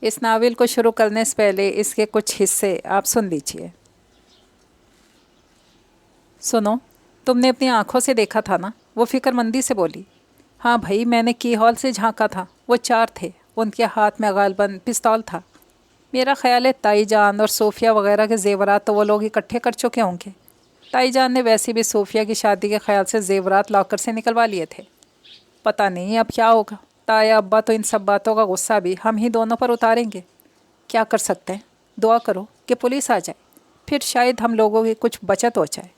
اس novel کو شروع کرنے سے پہلے اس کے کچھ حصے آپ سن لیجئے۔ سنو، تم نے اپنی آنکھوں سے دیکھا تھا نا؟ وہ فکر مندی سے بولی۔ ہاں بھائی، میں نے کی ہال سے جھانکا تھا، وہ 4 تھے، ان کے ہاتھ میں غالباً پستول تھا۔ میرا خیال ہے تائی جان اور صوفیہ وغیرہ کے زیورات تو وہ لوگ اکٹھے کر چکے ہوں گے۔ تائی جان نے ویسے بھی صوفیہ کی شادی کے خیال سے زیورات لاکر سے نکلوا لیے تھے۔ پتہ نہیں اب کیا ہوگا۔ تایا ابا تو ان سب باتوں کا غصہ بھی ہم ہی دونوں پر اتاریں گے۔ کیا کر سکتے ہیں؟ دعا کرو کہ پولیس آ جائے، پھر شاید ہم لوگوں کی کچھ بچت ہو جائے۔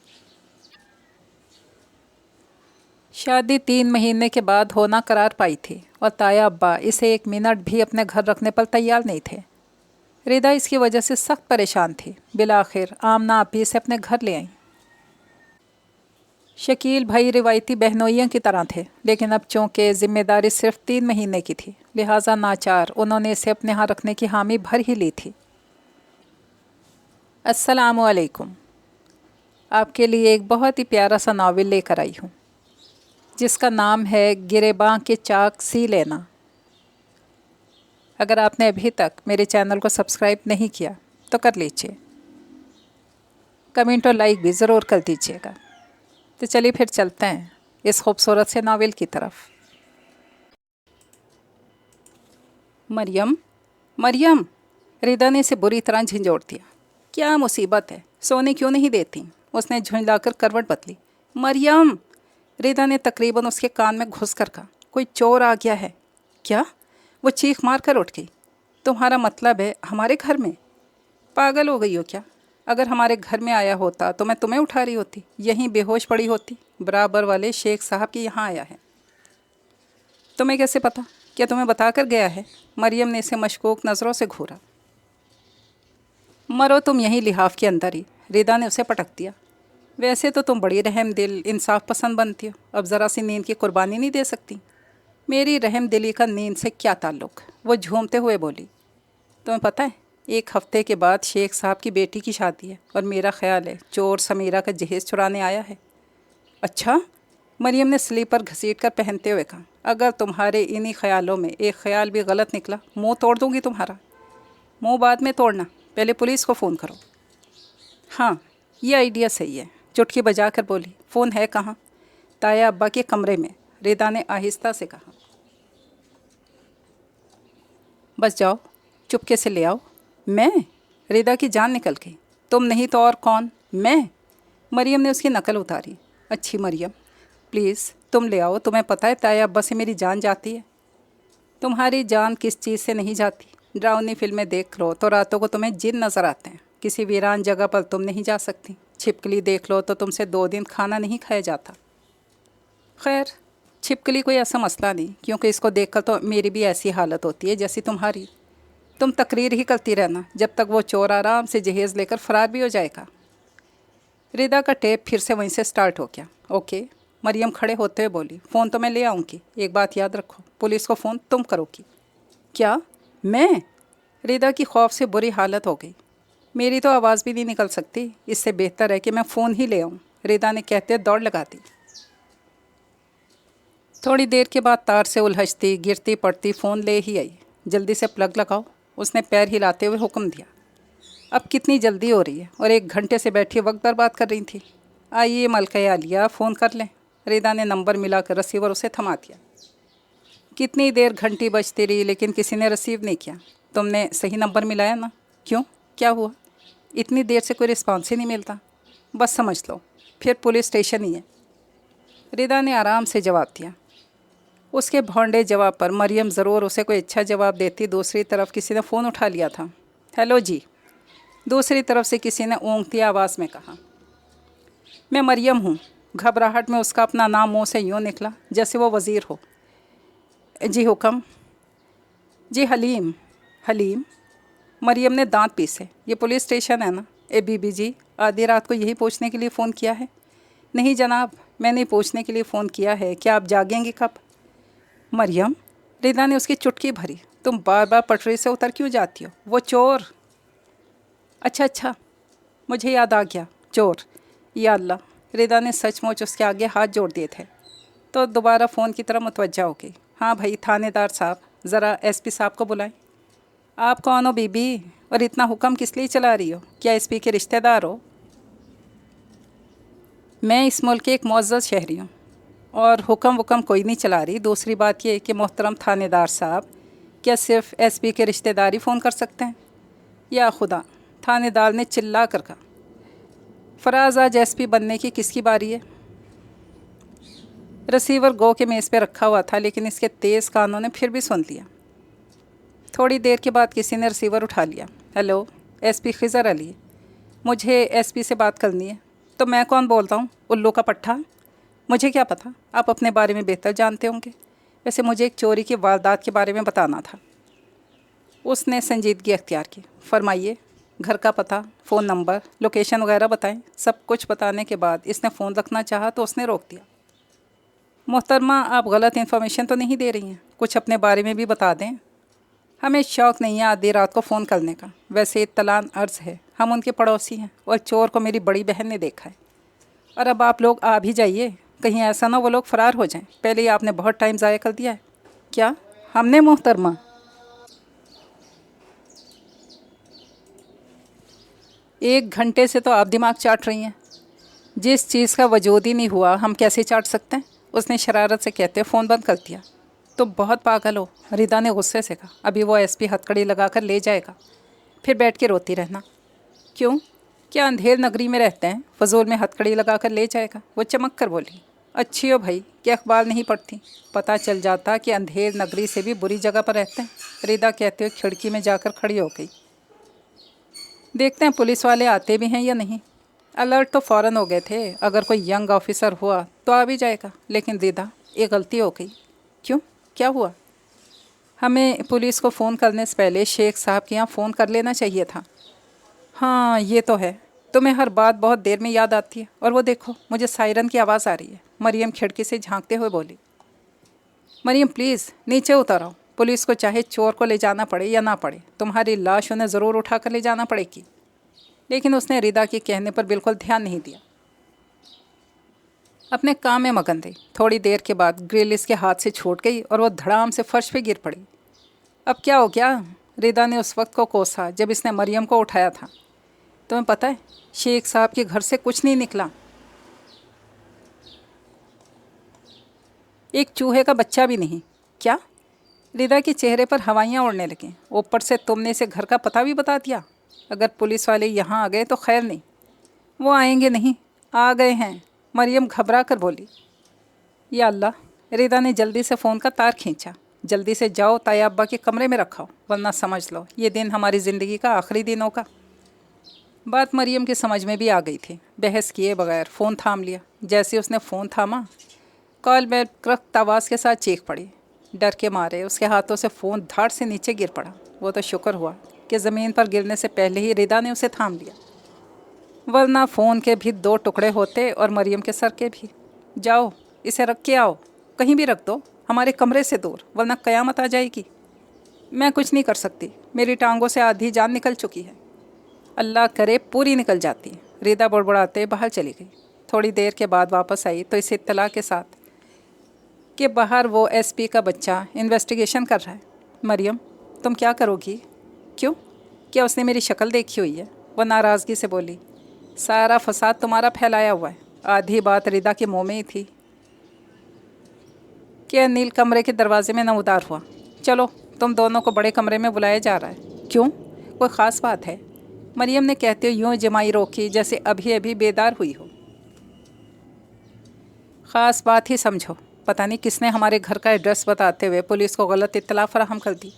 شادی 3 مہینے کے بعد ہونا قرار پائی تھی اور تایا ابا اسے 1 منٹ بھی اپنے گھر رکھنے پر تیار نہیں تھے۔ ردا اس کی وجہ سے سخت پریشان تھی۔ بالآخر آمنہ آپی اسے اپنے گھر لے آئیں۔ شکیل بھائی روایتی بہنوئیوں کی طرح تھے، لیکن اب چونکہ ذمہ داری صرف 3 مہینے کی تھی، لہٰذا ناچار انہوں نے اسے اپنے ہاں رکھنے کی حامی بھر ہی لی تھی۔ السلام علیکم۔ آپ کے لیے ایک بہت ہی پیارا سا ناول لے کر آئی ہوں، جس کا نام ہے گریباں کے چاک سی لینا۔ اگر آپ نے ابھی تک میرے چینل کو سبسکرائب نہیں کیا تو کر لیجیے، کمنٹ اور لائک بھی ضرور کر دیجیے گا۔ تو چلیے پھر چلتے ہیں اس خوبصورت سے ناول کی طرف۔ مریم، مریم! ردا نے اسے بری طرح جھنجھوڑ دیا۔ کیا مصیبت ہے؟ سونے کیوں نہیں دیتی؟ اس نے جھنجلا کر کروٹ بدلی۔ مریم! ردا نے تقریباً اس کے کان میں گھس کر کہا۔ کوئی چور آ گیا ہے کیا؟ وہ چیخ مار کر اٹھ گئی۔ تمہارا مطلب ہے ہمارے گھر میں؟ پاگل ہو گئی ہو کیا؟ اگر ہمارے گھر میں آیا ہوتا تو میں تمہیں اٹھا رہی ہوتی، یہیں بے ہوش پڑی ہوتی۔ برابر والے شیخ صاحب کی یہاں آیا ہے۔ تمہیں کیسے پتا؟ کیا تمہیں بتا کر گیا ہے؟ مریم نے اسے مشکوک نظروں سے گھورا۔ مرو تم یہیں لحاف کے اندر ہی، ردا نے اسے پٹک دیا۔ ویسے تو تم بڑی رحم دل انصاف پسند بنتی ہو، اب ذرا سی نیند کی قربانی نہیں دے سکتی؟ میری رحم دلی کا نیند سے کیا تعلق؟ وہ جھومتے ہوئے بولی۔ تمہیں پتہ ہے 1 ہفتے کے بعد شیخ صاحب کی بیٹی کی شادی ہے، اور میرا خیال ہے چور سمیرہ کا جہیز چرانے آیا ہے۔ اچھا؟ مریم نے سلیپر گھسیٹ کر پہنتے ہوئے کہا۔ اگر تمہارے انہی خیالوں میں ایک خیال بھی غلط نکلا، منہ توڑ دوں گی تمہارا۔ منہ بعد میں توڑنا، پہلے پولیس کو فون کرو۔ ہاں، یہ آئیڈیا صحیح ہے، چٹکی بجا کر بولی۔ فون ہے کہاں؟ تایا ابا کے کمرے میں، ردا نے آہستہ سے کہا۔ بس جاؤ، چپکے سے لے آؤ۔ میں؟ ردا کی جان نکل گئی۔ تم نہیں تو اور کون؟ میں؟ مریم نے اس کی نقل اتاری۔ اچھی مریم، پلیز تم لے آؤ، تمہیں پتہ ہے تایا ابا سے میری جان جاتی ہے۔ تمہاری جان کس چیز سے نہیں جاتی؟ ڈراؤنی فلمیں دیکھ لو تو راتوں کو تمہیں جن نظر آتے ہیں، کسی ویران جگہ پر تم نہیں جا سکتی۔ چھپکلی دیکھ لو تو تم سے 2 دن کھانا نہیں کھایا جاتا۔ خیر، چھپکلی کوئی ایسا مسئلہ نہیں، کیونکہ اس کو دیکھ کر تو میری بھی ایسی حالت ہوتی ہے جیسی تمہاری۔ تم تقریر ہی کرتی رہنا جب تک وہ چور آرام سے جہیز لے کر فرار بھی ہو جائے گا۔ ردا کا ٹیپ پھر سے وہیں سے سٹارٹ ہو گیا۔ اوکے، مریم کھڑے ہوتے ہوئے بولی۔ فون تو میں لے آؤں گی، ایک بات یاد رکھو، پولیس کو فون تم کرو گی۔ کیا؟ میں؟ ردا کی خوف سے بری حالت ہو گئی۔ میری تو آواز بھی نہیں نکل سکتی، اس سے بہتر ہے کہ میں فون ہی لے آؤں، ردا نے کہتے دوڑ لگا دی۔ تھوڑی دیر کے بعد تار سے الجھتی گرتی پڑتی فون لے ہی آئی۔ جلدی سے پلگ لگاؤ، اس نے پیر ہلاتے ہوئے حکم دیا۔ اب کتنی جلدی ہو رہی ہے، اور 1 گھنٹے سے بیٹھی وقت برباد کر رہی تھی۔ آئیے ملکہ عالیہ، فون کر لیں۔ ردا نے نمبر ملا کر رسیور اسے تھما دیا۔ کتنی دیر گھنٹی بجتی رہی لیکن کسی نے رسیو نہیں کیا۔ تم نے صحیح نمبر ملایا نا؟ کیوں؟ کیا ہوا؟ اتنی دیر سے کوئی رسپانس ہی نہیں ملتا۔ بس سمجھ لو پھر پولیس اسٹیشن ہی ہے، ردا نے آرام سے جواب دیا۔ اس کے بھونڈے جواب پر مریم ضرور اسے کوئی اچھا جواب دیتی۔ دوسری طرف کسی نے فون اٹھا لیا تھا۔ ہیلو جی، دوسری طرف سے کسی نے اونگتی آواز میں کہا۔ میں مریم ہوں۔ گھبراہٹ میں اس کا اپنا نام منہ سے یوں نکلا جیسے وہ وزیر ہو۔ جی حکم؟ جی حلیم۔ حلیم؟ مریم نے دانت پیسے۔ یہ پولیس اسٹیشن ہے نا؟ بی بی جی، آدھی رات کو یہی پوچھنے کے لیے فون کیا ہے؟ نہیں جناب، میں نے پوچھنے کے لیے فون کیا ہے کہ آپ جاگیں گے کب؟ مریم، ردا نے اس کی چٹکی بھری۔ تم بار بار پٹری سے اتر کیوں جاتی ہو؟ وہ چور۔ اچھا، مجھے یاد آ گیا، چور۔ یا اللہ، ردا نے سچ مچ اس کے آگے ہاتھ جوڑ دیے تھے تو دوبارہ فون کی طرف متوجہ ہو گئی۔ ہاں بھائی تھانے دار صاحب، ذرا ایس پی صاحب کو بلائیں۔ आप कौन हो बीबी, और इतना हुक्म किस लिए चला रही हो? क्या एसपी के रिश्तेदार हो? मैं इस मुल्क की एक मुअज़्ज़ज़ शहरी हूँ और हुक्म वुक्म कोई नहीं चला रही। दूसरी बात ये कि मोहतरम थानेदार साहब, क्या सिर्फ एसपी के रिश्तेदार ही फ़ोन कर सकते हैं? या खुदा, थानेदार ने चिल्ला कर कहा, फराज आज एसपी बनने की किसकी बारी है? रिसीवर गो के मेज़ पे रखा हुआ था, लेकिन इसके तेज़ कानों ने फिर भी सुन लिया। थोड़ी देर के बाद किसी ने रिसीवर उठा लिया। हेलो, एसपी खिज़र अली, मुझे एसपी से बात करनी है। तो मैं कौन बोलता हूँ, उल्लू का पट्ठा? मुझे क्या पता, आप अपने बारे में बेहतर जानते होंगे। वैसे मुझे एक चोरी की वारदात के बारे में बताना था। उसने संजीदगी अख्तियार की। फरमाइए, घर का पता, फ़ोन नंबर, लोकेशन वगैरह बताएं। सब कुछ बताने के बाद इसने फ़ोन रखना चाहा तो उसने रोक दिया। मोहतरमा, आप गलत इन्फॉर्मेशन तो नहीं दे रही हैं? कुछ अपने बारे में भी बता दें। हमें शौक़ नहीं है आधी रात को फ़ोन करने का। वैसे इत्तलान अर्ज़ है, हम उनके पड़ोसी हैं और चोर को मेरी बड़ी बहन ने देखा है। और अब आप लोग आ भी जाइए, कहीं ऐसा ना वो लोग फ़रार हो जाएं। पहले ही आपने बहुत टाइम ज़ाया कर दिया है। क्या हमने? मोहतरमा, 1 घंटे से तो आप दिमाग चाट रही हैं। जिस चीज़ का वजूद ही नहीं हुआ हम कैसे चाट सकते हैं? उसने शरारत से कहते फ़ोन बंद कर दिया। तो बहुत पागल हो, रिदा ने गुस्से से कहा। अभी वो एसपी हथकड़ी लगा कर ले जाएगा, फिर बैठ के रोती रहना। क्यों, क्या अंधेर नगरी में रहते हैं? फजूल में हथकड़ी लगा कर ले जाएगा? वो चमक कर बोली। अच्छी हो भाई कि अखबार नहीं पढ़ती, पता चल जाता कि अंधेर नगरी से भी बुरी जगह पर रहते हैं। रिदा कहते हुए खिड़की में जाकर खड़ी हो गई। देखते हैं पुलिस वाले आते भी हैं या नहीं। अलर्ट तो फ़ौरन हो गए थे, अगर कोई यंग ऑफिसर हुआ तो आ भी जाएगा। लेकिन रिदा, ये गलती हो गई। क्यों, क्या हुआ? हमें पुलिस को फ़ोन करने से पहले शेख साहब के यहाँ फ़ोन कर लेना चाहिए था। हाँ ये तो है, तुम्हें हर बात बहुत देर में याद आती है। और वो देखो, मुझे सायरन की आवाज़ आ रही है। मरियम खिड़की से झांकते हुए बोली। मरियम प्लीज़ नीचे उतर आओ। पुलिस को चाहे चोर को ले जाना पड़े या ना पड़े, तुम्हारी लाश उन्हें ज़रूर उठा कर ले जाना पड़ेगी। लेकिन उसने रिदा के कहने पर बिल्कुल ध्यान नहीं दिया, अपने काम में मगन रही। थोड़ी देर के बाद ग्रिल इसके हाथ से छूट गई और वो धड़ाम से फर्श पे गिर पड़ी। अब क्या हो गया? रिदा ने उस वक्त को कोसा जब इसने मरियम को उठाया था। तुम्हें पता है, शेख साहब के घर से कुछ नहीं निकला, एक चूहे का बच्चा भी नहीं। क्या? रिदा के चेहरे पर हवाइयाँ उड़ने लगीं। ऊपर से तुमने इसे घर का पता भी बता दिया। अगर पुलिस वाले यहाँ आ गए तो खैर नहीं। वो आएंगे नहीं, आ गए हैं, मरियम घबरा कर बोली। या अल्लाह, रिदा ने जल्दी से फ़ोन का तार खींचा। जल्दी से जाओ, ताया अब्बा के कमरे में रखाओ, वरना समझ लो ये दिन हमारी ज़िंदगी का आखिरी दिन होगा। बात मरियम की समझ में भी आ गई थी। बहस किए बगैर फ़ोन थाम लिया। जैसे उसने फ़ोन थामा, कॉल बैल करख्त आवाज़ के साथ चीख पड़ी। डर के मारे उसके हाथों से फ़ोन धाड़ से नीचे गिर पड़ा। वो तो शुक्र हुआ कि ज़मीन पर गिरने से पहले ही रिदा ने उसे थाम लिया, वरना फ़ोन के भी 2 टुकड़े होते और मरियम के सर के भी। जाओ, इसे रख के आओ, कहीं भी रख दो, हमारे कमरे से दूर, वरना क़यामत आ जाएगी। मैं कुछ नहीं कर सकती, मेरी टांगों से आधी जान निकल चुकी है। अल्लाह करे पूरी निकल जाती। रिदा बड़बड़ाते बाहर चली गई। थोड़ी देर के बाद वापस आई तो इस इत्तला के साथ कि बाहर वो एसपी का बच्चा इन्वेस्टिगेशन कर रहा है। मरियम, तुम क्या करोगी? क्यों, क्या उसने मेरी शक्ल देखी हुई है? वह नाराज़गी से बोली। सारा फसाद तुम्हारा फैलाया हुआ है। आधी बात रिदा के मुँह में ही थी कि अनिल कमरे के दरवाजे में नमूदार हुआ। चलो, तुम दोनों को बड़े कमरे में बुलाया जा रहा है। क्यों, कोई ख़ास बात है? मरियम ने कहते हुए यूँ जमाई रोकी जैसे अभी अभी बेदार हुई हो। ख़ास बात ही समझो। पता नहीं किसने हमारे घर का एड्रेस बताते हुए पुलिस को गलत इत्तला फराहम कर दी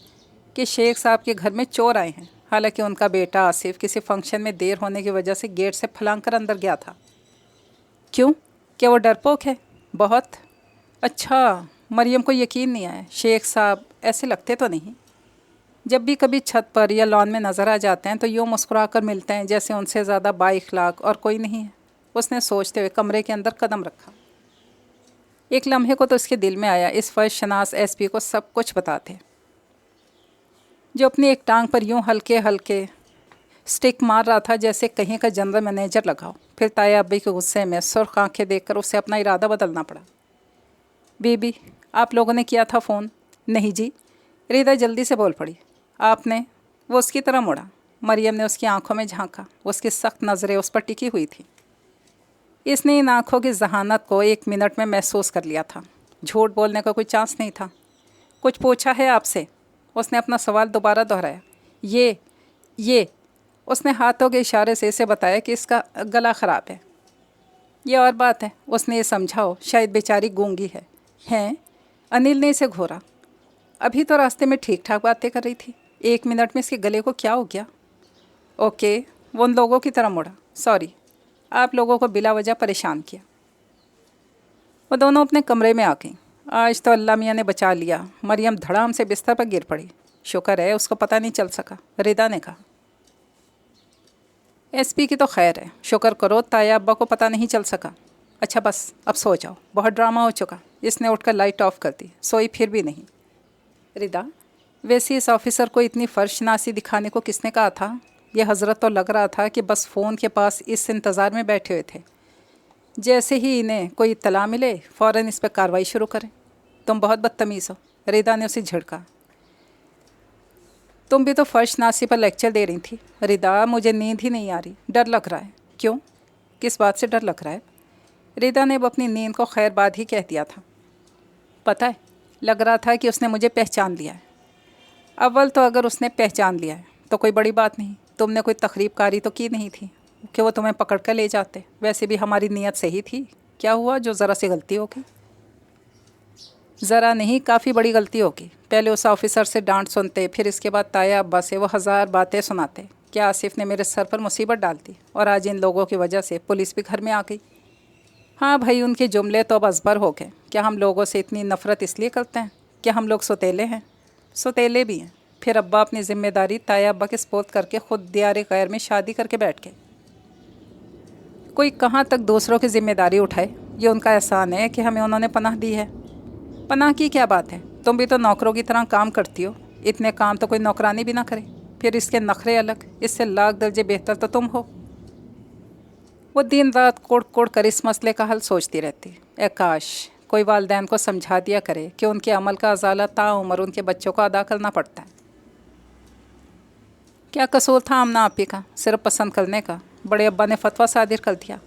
कि शेख साहब के घर में चोर आए हैं। हालांकि उनका बेटा आसिफ किसी फंक्शन में देर होने की वजह से गेट से फलांग कर अंदर गया था। क्यों, क्या वो डरपोक है? बहुत। अच्छा, मरियम को यकीन नहीं आया। शेख साहब ऐसे लगते तो नहीं। जब भी कभी छत पर या लॉन में नज़र आ जाते हैं तो यूँ मुस्कुरा कर मिलते हैं जैसे उनसे ज़्यादा बाइखलाक और कोई नहीं है। उसने सोचते हुए कमरे के अंदर कदम रखा। एक लम्हे को तो उसके दिल में आया इस फर्ज शनास एसपी को सब कुछ बताते, जो अपनी एक टांग पर यूं हल्के हल्के स्टिक मार रहा था जैसे कहीं का जनरल मैनेजर लगाओ। फिर ताया अब्बी के गुस्से में सुर्ख आंखें देखकर उसे अपना इरादा बदलना पड़ा। बीबी, आप लोगों ने किया था फ़ोन? नहीं जी, रिदा जल्दी से बोल पड़ी। आपने? वो उसकी तरह मुड़ा। मरियम ने उसकी आंखों में झांका। उसकी सख्त नज़रें उस पर टिकी हुई थी। इसने इन आंखों की जहानत को 1 मिनट में महसूस कर लिया था। झूठ बोलने का कोई चांस नहीं था। कुछ पूछा है आपसे? उसने अपना सवाल दोबारा दोहराया। ये उसने हाथों के इशारे से इसे बताया कि इसका गला ख़राब है। ये और बात है, उसने ये समझा हो शायद बेचारी गूंगी है। हैं? अनिल ने इसे घूरा। अभी तो रास्ते में ठीक ठाक बातें कर रही थी, 1 मिनट में इसके गले को क्या हो गया? ओके, वो उन लोगों की तरह मुड़ा। सॉरी, आप लोगों को बिला वजह परेशान किया। वो दोनों अपने कमरे में आ गईं। आज तो अल्लाह मियाँ ने बचा लिया। मरियम धड़ाम से बिस्तर पर गिर पड़ी। शुक्र है उसको पता नहीं चल सका, रिदा ने कहा। एसपी की तो खैर है, शुक्र करो ताया अब्बा को पता नहीं चल सका। अच्छा बस अब सो जाओ, बहुत ड्रामा हो चुका। इसने उठकर लाइट ऑफ कर दी। सोई फिर भी नहीं। रिदा, वैसे इस ऑफिसर को इतनी फर्शनासी दिखाने को किसने कहा था? यह हजरत तो लग रहा था कि बस फ़ोन के पास इस इंतज़ार में बैठे हुए थे, जैसे ही इन्हें कोई इत्तला मिले फ़ौरन इस पर कार्रवाई शुरू करें। तुम बहुत बदतमीज़ हो, रिदा ने उसे झिड़का। तुम भी तो फर्शनासी पर लेक्चर दे रही थी। रिदा, मुझे नींद ही नहीं आ रही, डर लग रहा है। क्यों? किस बात से डर लग रहा है? रिदा ने अब अपनी नींद को खैर बाद ही कह दिया था। पता है, लग रहा था कि उसने मुझे पहचान लिया है। अव्वल तो अगर उसने पहचान लिया है तो कोई बड़ी बात नहीं। तुमने कोई तकरीबकारी तो की नहीं थी कि वो तुम्हें पकड़ कर ले जाते। वैसे भी हमारी नीयत सही थी। क्या हुआ जो ज़रा सी गलती होगी? ज़रा नहीं, काफ़ी बड़ी गलती होगी। पहले उस ऑफिसर से डांट सुनते, फिर इसके बाद ताया अब्बा से वो 1000 बातें सुनाते। क्या आसिफ ने मेरे सर पर मुसीबत डाल दी, और आज इन लोगों की वजह से पुलिस भी घर में आ गई। हाँ भाई, उनके जुमले तो अब अजबर हो गए। क्या हम लोगों से इतनी नफ़रत इसलिए करते हैं कि हम लोग सौतेले हैं? सौतेले भी हैं। फिर अब्बा अपनी ज़िम्मेदारी ताया अब्बा के स्पोर्ट करके ख़ुद दियारे गैर में शादी करके बैठ गए। कोई कहाँ तक दूसरों की ज़िम्मेदारी उठाए? ये उनका एहसान है कि हमें उन्होंने पनाह दी है। पनाह की क्या बात है? तुम भी तो नौकरों की तरह काम करती हो। इतने काम तो कोई नौकरानी भी ना करे। फिर इसके नखरे अलग, इससे लाख दर्जे बेहतर तो तुम हो। वो दिन रात कोड़ कोड़ कर इस मसले का हल सोचती रहती। ए काश कोई वालिदैन को समझा दिया करे कि उनके अमल का अजाला ताउम्र उनके बच्चों को अदा करना पड़ता है। क्या कसूर था आमना आपी का सिर्फ पसंद करने का? बड़े अब्बा ने फतवा सादिर कर दिया।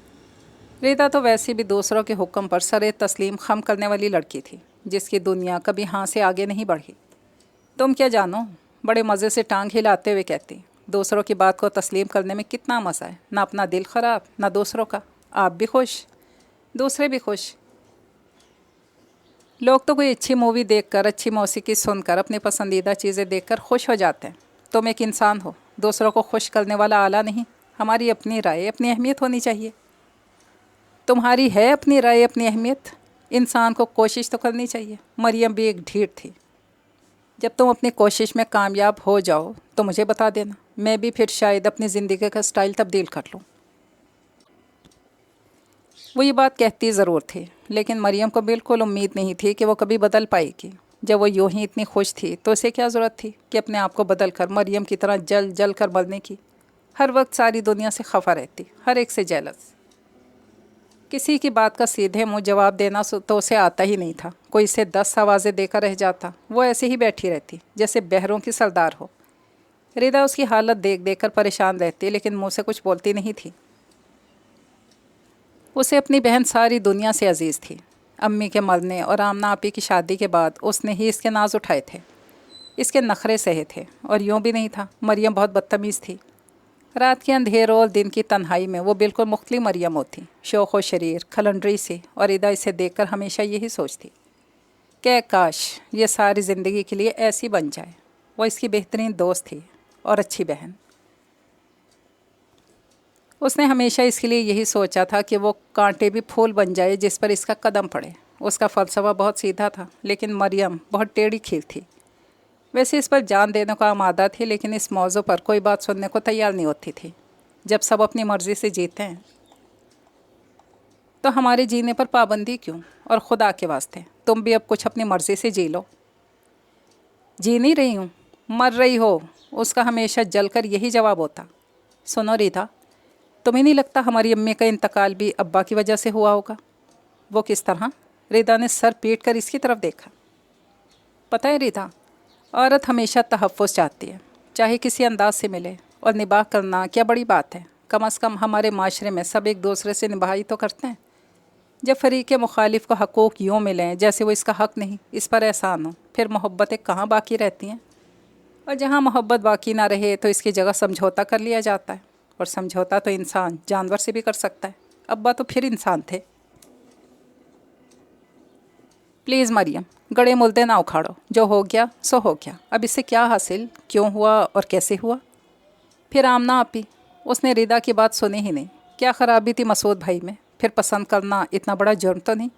रिदा तो वैसे भी दूसरों के हुक्म पर सरे तस्लीम खम करने वाली लड़की थी, जिसकी दुनिया कभी हाँ से आगे नहीं बढ़ी। तुम क्या जानो, बड़े मज़े से टांग हिलाते हुए कहती, दूसरों की बात को तस्लीम करने में कितना मज़ा है। ना अपना दिल ख़राब, ना दूसरों का। आप भी खुश, दूसरे भी खुश। लोग तो कोई अच्छी मूवी देखकर, अच्छी मौसीकी सुनकर, अपनी पसंदीदा चीज़ें देखकर खुश हो जाते हैं। तुम एक इंसान हो, दूसरों को खुश करने वाला आला नहीं। हमारी अपनी राय, अपनी अहमियत होनी चाहिए। तुम्हारी है अपनी राय, अपनी अहमियत। इंसान को कोशिश तो करनी चाहिए। मरियम भी एक ढीठ थी। जब तुम अपनी कोशिश में कामयाब हो जाओ तो मुझे बता देना, मैं भी फिर शायद अपनी ज़िंदगी का स्टाइल तब्दील कर लूँ। वो ये बात कहती ज़रूर थी, लेकिन मरियम को बिल्कुल उम्मीद नहीं थी कि वो कभी बदल पाएगी। जब वो यूं ही इतनी खुश थी तो उसे क्या ज़रूरत थी कि अपने आप को बदल कर मरियम की तरह जल जल कर मरने की। हर वक्त सारी दुनिया से खफा रहती, हर एक से जेलस। किसी की बात का सीधे मुँह जवाब देना तो उसे आता ही नहीं था। कोई इसे 10 आवाज़ें देकर रह जाता, वो ऐसे ही बैठी रहती जैसे बहरों की सरदार हो। रिदा उसकी हालत देख देख कर परेशान रहती, लेकिन मुँह से कुछ बोलती नहीं थी। उसे अपनी बहन सारी दुनिया से अजीज़ थी। अम्मी के मरने और आमना आपी की शादी के बाद उसने ही इसके नाज उठाए थे, इसके नखरे सहे थे। और यूँ भी नहीं था, मरियम बहुत बदतमीज़ थी। रात के अंधेरों और दिन की तन्हाई में वो बिल्कुल मुख्तलिफ मरियम होती, शौक़ व शरीर, खलंडरी सी। और रिदा इसे देखकर हमेशा यही सोचती कि काश ये सारी ज़िंदगी के लिए ऐसी बन जाए। वो इसकी बेहतरीन दोस्त थी और अच्छी बहन। उसने हमेशा इसके लिए यही सोचा था कि वो कांटे भी फूल बन जाए जिस पर इसका कदम पड़े। उसका फ़लसफ़ा बहुत सीधा था, लेकिन मरियम बहुत टेढ़ी खीर थी। वैसे इस पर जान देने को आमादा थी, लेकिन इस मौजू पर कोई बात सुनने को तैयार नहीं होती थी। जब सब अपनी मर्ज़ी से जीते हैं तो हमारे जीने पर पाबंदी क्यों? और खुदा के वास्ते तुम भी अब कुछ अपनी मर्ज़ी से जी लो। जी नहीं रही हूँ, मर रही हो, उसका हमेशा जलकर यही जवाब होता। सुनो रीता, तुम्हें नहीं लगता हमारी अम्मी का इंतकाल भी अब्बा की वजह से हुआ होगा? वो किस तरह? रिदा ने सर पीट कर इसकी तरफ देखा। पता है रीता, औरत हमेशा तहफ़्फ़ुज़ चाहती है, चाहे किसी अंदाज से मिले, और निभाह करना क्या बड़ी बात है। कम अज़ कम हमारे माशरे में सब एक दूसरे से निभाही तो करते हैं। जब फ़रीक़ मुखालिफ को हक़ूक़ यूँ मिलें जैसे वो इसका हक़ नहीं, इस पर एहसान हो, फिर मोहब्बतें कहाँ बाकी रहती हैं। और जहाँ मोहब्बत बाकी ना रहे तो इसकी जगह समझौता कर लिया जाता है, और समझौता तो इंसान जानवर से भी कर सकता है। अब्बा तो फिर इंसान थे। प्लीज़ मरियम, गड़े मुल्दे ना उखाड़ो, जो हो गया सो हो गया। अब इससे क्या हासिल, क्यों हुआ और कैसे हुआ। फिर आमना आपी, उसने रिदा की बात सुनी ही नहीं। क्या ख़राबी थी मसूद भाई में, फिर पसंद करना इतना बड़ा जुर्म तो नहीं।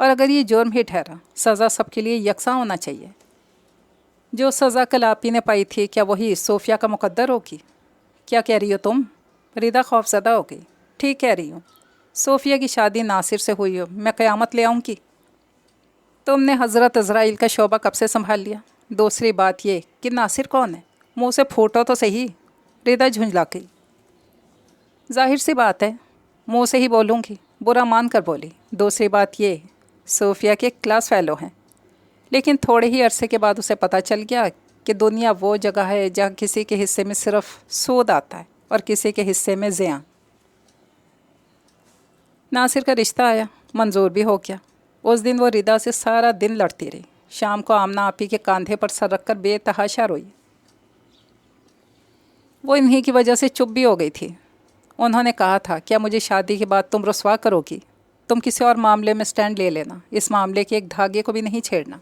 और अगर ये जुर्म ही ठहरा, सज़ा सबके लिए यकसा होना चाहिए। जो सज़ा कल आपी ने पाई थी, क्या वही सोफ़िया का मुकद्दर होगी। क्या कह रही हो तुम। रिदा खौफज़दा हो गई। ठीक कह रही हूँ, सोफ़िया की शादी नासिर से हुई हो, मैं क़यामत ले आऊँगी। तुमने हज़रत इज़राइल का शोबा कब से संभाल लिया। दूसरी बात ये कि नासिर कौन है, मुँह से फूटो तो सही। रिदा झुंझला गई। जाहिर सी बात है, मुँह से ही बोलूँगी, बुरा मान कर बोली। दूसरी बात ये, सोफ़िया के क्लास फ़ेलो हैं, लेकिन थोड़े ही अरसे के बाद उसे पता चल गया कि दुनिया वो जगह है जहाँ किसी के हिस्से में सिर्फ सूद आता है और किसी के हिस्से में ज़ियाँ। नासिर का रिश्ता आया, मंजूर भी हो गया। उस दिन वो रिदा से सारा दिन लड़ती रही। शाम को आमना आपी के कंधे पर सर रखकर बेतहाशा रोई। वो इन्हीं की वजह से चुप भी हो गई थी। उन्होंने कहा था, क्या मुझे शादी के बाद तुम रुसवा करोगी। तुम किसी और मामले में स्टैंड ले लेना, इस मामले के एक धागे को भी नहीं छेड़ना।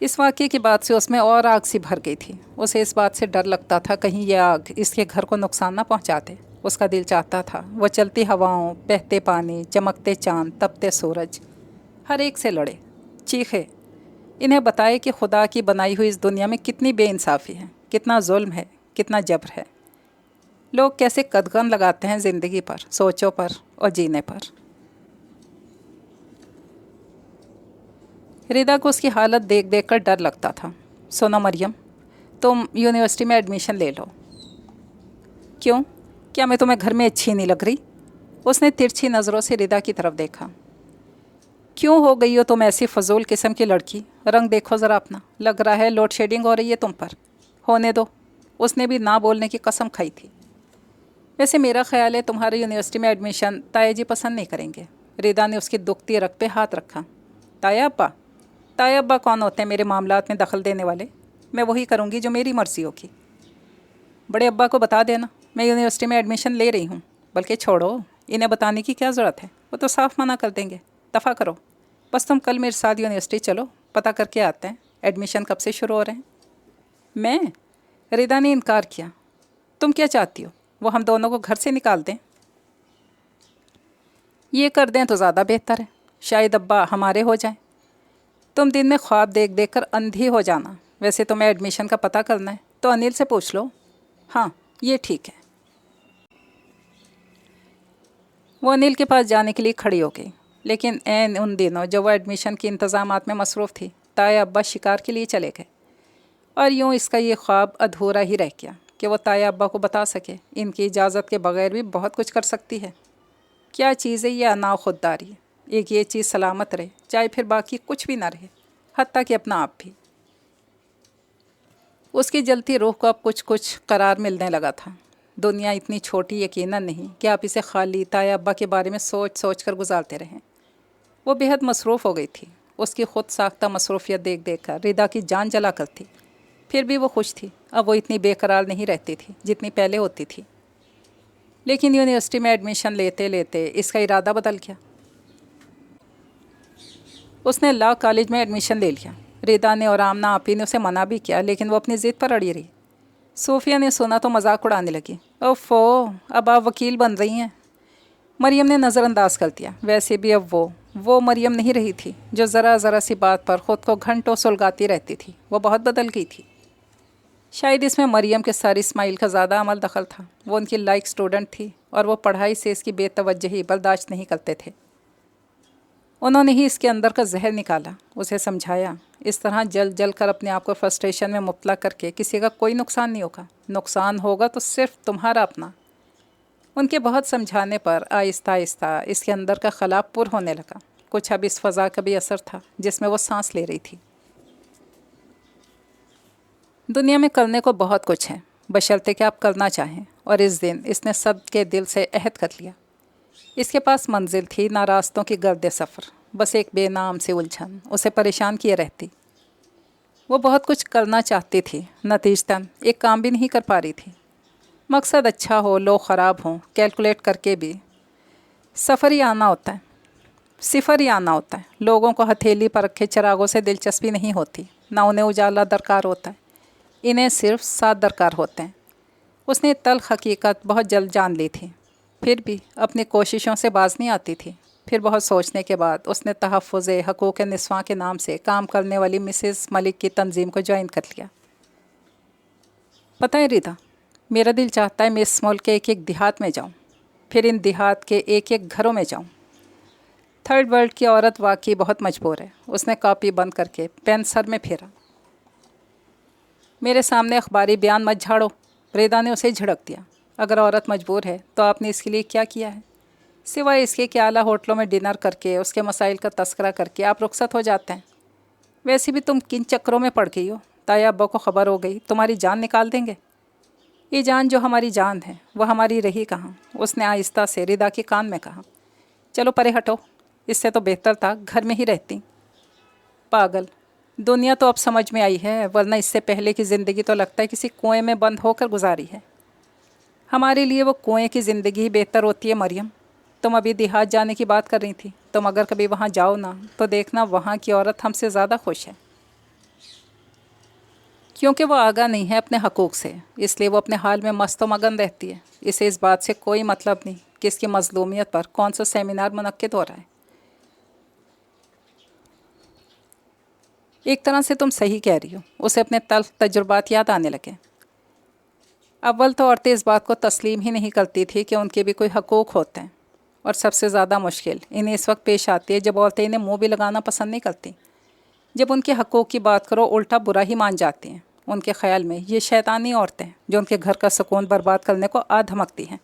इस वाक़े की बात से उसमें और आग सी भर गई थी। उसे इस बात से डर लगता था कहीं यह आग इसके घर को नुकसान ना पहुंचाते। उसका दिल चाहता था वो चलती हवाओं, बहते पानी, चमकते चाँद, तपते सूरज, हर एक से लड़े, चीखे, इन्हें बताए कि खुदा की बनाई हुई इस दुनिया में कितनी बेइंसाफ़ी है, कितना जुल्म है, कितना जबर है। लोग कैसे कदगन लगाते हैं ज़िंदगी पर, सोचों पर और जीने पर। रिदा को उसकी हालत देख देख कर डर लगता था। सुनो मरियम, तुम यूनिवर्सिटी में एडमिशन ले लो। क्यों, क्या मैं तुम्हें घर में अच्छी नहीं लग रही। उसने तिरछी नज़रों से रिदा की तरफ देखा। क्यों हो गई हो तुम ऐसी फजूल किस्म की लड़की। रंग देखो ज़रा अपना, लग रहा है लोड शेडिंग हो रही है तुम पर। होने दो, उसने भी ना बोलने की कसम खाई थी। वैसे मेरा ख्याल है तुम्हारे यूनिवर्सिटी में एडमिशन ताया जी पसंद नहीं करेंगे। रिदा ने उसकी दुखती रग पे हाथ रखा। ताया अब्बा, ताया अब्बा कौन होते हैं मेरे मामलात में दखल देने वाले। मैं वही करूँगी जो मेरी मर्ज़ी होगी। बड़े अब्बा को बता देना मैं यूनिवर्सिटी में एडमिशन ले रही हूँ। बल्कि छोड़ो, इन्हें बताने की क्या ज़रूरत है, वो तो साफ मना कर देंगे। दफ़ा करो, बस तुम कल मेरे साथ यूनिवर्सिटी चलो, पता करके आते हैं एडमिशन कब से शुरू हो रहे हैं। मैं, रिदा ने इनकार किया। तुम क्या चाहती हो, वो हम दोनों को घर से निकाल दें। ये कर दें तो ज़्यादा बेहतर है, शायद अब्बा हमारे हो जाएं। तुम दिन में ख्वाब देख देख कर अंधी हो जाना। वैसे तुम्हें एडमिशन का पता करना है तो अनिल से पूछ लो। हाँ, ये ठीक है। वो अनिल के पास जाने के लिए खड़ी हो गई, लेकिन ऐन उन दिनों जब वो एडमिशन के इंतज़ामात में मसरूफ़ थी, ताया अब्बा शिकार के लिए चले गए। और यूँ इसका ये ख्वाब अधूरा ही रह गया कि वो ताया अब्बा को बता सके इनकी इजाज़त के बग़ैर भी बहुत कुछ कर सकती है। क्या चीज़ है ये अनाव खुददारी। एक ये चीज़ सलामत रहे, चाहे फिर बाकी कुछ भी ना रहे, हत्ता कि अपना आप भी। उसकी जलती रूह को अब कुछ कुछ करार मिलने लगा था। दुनिया इतनी छोटी यकीनन नहीं कि आप इसे खाली ताया अब्बा के बारे में सोच सोच कर गुजारते रहें। वो बेहद मसरूफ़ हो गई थी। उसकी ख़ुद साख्ता मसरूफ़ियत देख देख कर रिदा की जान जला करती। फिर भी वो खुश थी। अब वो इतनी बेकरार नहीं रहती थी जितनी पहले होती थी। लेकिन यूनिवर्सिटी में एडमिशन लेते लेते इसका इरादा बदल गया। उसने लॉ कॉलेज में एडमिशन ले लिया। रिदा ने और आमना आपी ने उसे मना भी किया, लेकिन वो अपनी ज़िद पर अड़ी रही। सोफ़िया ने सुना तो मजाक उड़ाने लगी। ओफ़ो, अब आप वकील बन रही हैं। मरियम ने नज़रअंदाज कर दिया। वैसे भी अब वो मरियम नहीं रही थी जो ज़रा ज़रा सी बात पर ख़ुद को घंटों सुलगाती रहती थी। वो बहुत बदल गई थी। शायद इसमें मरियम के सर इस्माइल का ज़्यादा अमल दखल था। वो उनकी लाइक स्टूडेंट थी और वो पढ़ाई से इसकी बेतवज्जही बर्दाश्त नहीं करते थे। उन्होंने ही इसके अंदर का जहर निकाला, उसे समझाया। इस तरह जल जल कर अपने आप को फ्रस्ट्रेशन में मुब्तला करके किसी का कोई नुकसान नहीं होगा। नुकसान होगा तो सिर्फ तुम्हारा अपना। उनके बहुत समझाने पर आहिस्ता आहिस्ता इसके अंदर का खला पुर होने लगा। कुछ अब इस फ़ज़ा का भी असर था जिसमें वो सांस ले रही थी। दुनिया में करने को बहुत कुछ है, बशर्ते कि आप करना चाहें। और इस दिन इसने सब के दिल से अहद कर लिया। इसके पास मंजिल थी ना रास्तों की गर्द सफ़र, बस एक बेनाम से उलझन उसे परेशान किए रहती। वो बहुत कुछ करना चाहती थी, नतीजतन एक काम भी नहीं कर पा रही थी। मकसद अच्छा हो, लोग ख़राब हों, कैलकुलेट करके भी सफ़र ही आना होता है, सिफर ही आना होता है। लोगों को हथेली पर रखे चिरागों से दिलचस्पी नहीं होती, ना उन्हें उजाला दरकार होता है, इन्हें सिर्फ साथ दरकार होते हैं। उसने तल्ख हकीकत बहुत जल्द जान ली थी, फिर भी अपनी कोशिशों से बाज नहीं आती थी। फिर बहुत सोचने के बाद उसने तहफ़्फ़ुज़ हकूक़ निस्वां के नाम से काम करने वाली मिसेस मलिक की तंजीम को ज्वाइन कर लिया। पता है रिदा, मेरा दिल चाहता है मैं इस मुल्क के एक एक देहात में जाऊं, फिर इन देहात के एक एक घरों में जाऊं। थर्ड वर्ल्ड की औरत वाकई बहुत मजबूर है। उसने कॉपी बंद करके पेन सर में फेरा। मेरे सामने अखबारी बयान मत झाड़ो, रिदा ने उसे झिड़क दिया। अगर औरत मजबूर है तो आपने इसके लिए क्या किया है? सिवाय इसके कि आला होटलों में डिनर करके उसके मसाइल का तस्करा करके आप रुखसत हो जाते हैं। वैसे भी तुम किन चक्करों में पड़ गई हो? ताया अब्बा को खबर हो गई तुम्हारी जान निकाल देंगे। ये जान जो हमारी जान है वह हमारी रही कहाँ? उसने आहिस्ता से रिदा के कान में कहा। चलो परे हटो, इससे तो बेहतर था घर में ही रहती। पागल, दुनिया तो अब समझ में आई है, वरना इससे पहले की ज़िंदगी तो लगता है किसी कुएं में बंद होकर गुजारी है। हमारे लिए वो कुएं की ज़िंदगी ही बेहतर होती है मरियम। तुम अभी देहात जाने की बात कर रही थी, तुम अगर कभी वहाँ जाओ ना तो देखना वहाँ की औरत हमसे ज़्यादा खुश है, क्योंकि वो आगाह नहीं है अपने हकूक़ से, इसलिए वो अपने हाल में मस्त व मगन रहती है। इसे इस बात से कोई मतलब नहीं कि इसकी मज़लूमियत पर कौन सा सेमिनार मुनक्किद हो रहा है। एक तरह से तुम सही कह रही हो। उसे अपने तल्ख तजुर्बात याद आने लगे। अव्वल तो औरतें इस बात को तस्लीम ही नहीं करती थी कि उनके भी कोई हकूक़ होते हैं, और सबसे ज़्यादा मुश्किल इन्हें इस वक्त पेश आती है जब औरतें इन्हें मुँह भी लगाना पसंद नहीं करती। जब उनके हकूक़ की बात करो उल्टा बुरा ही मान जाती हैं। उनके ख़्याल में ये शैतानी औरतें हैं जो उनके घर का सुकून बर्बाद करने को आ धमकती हैं।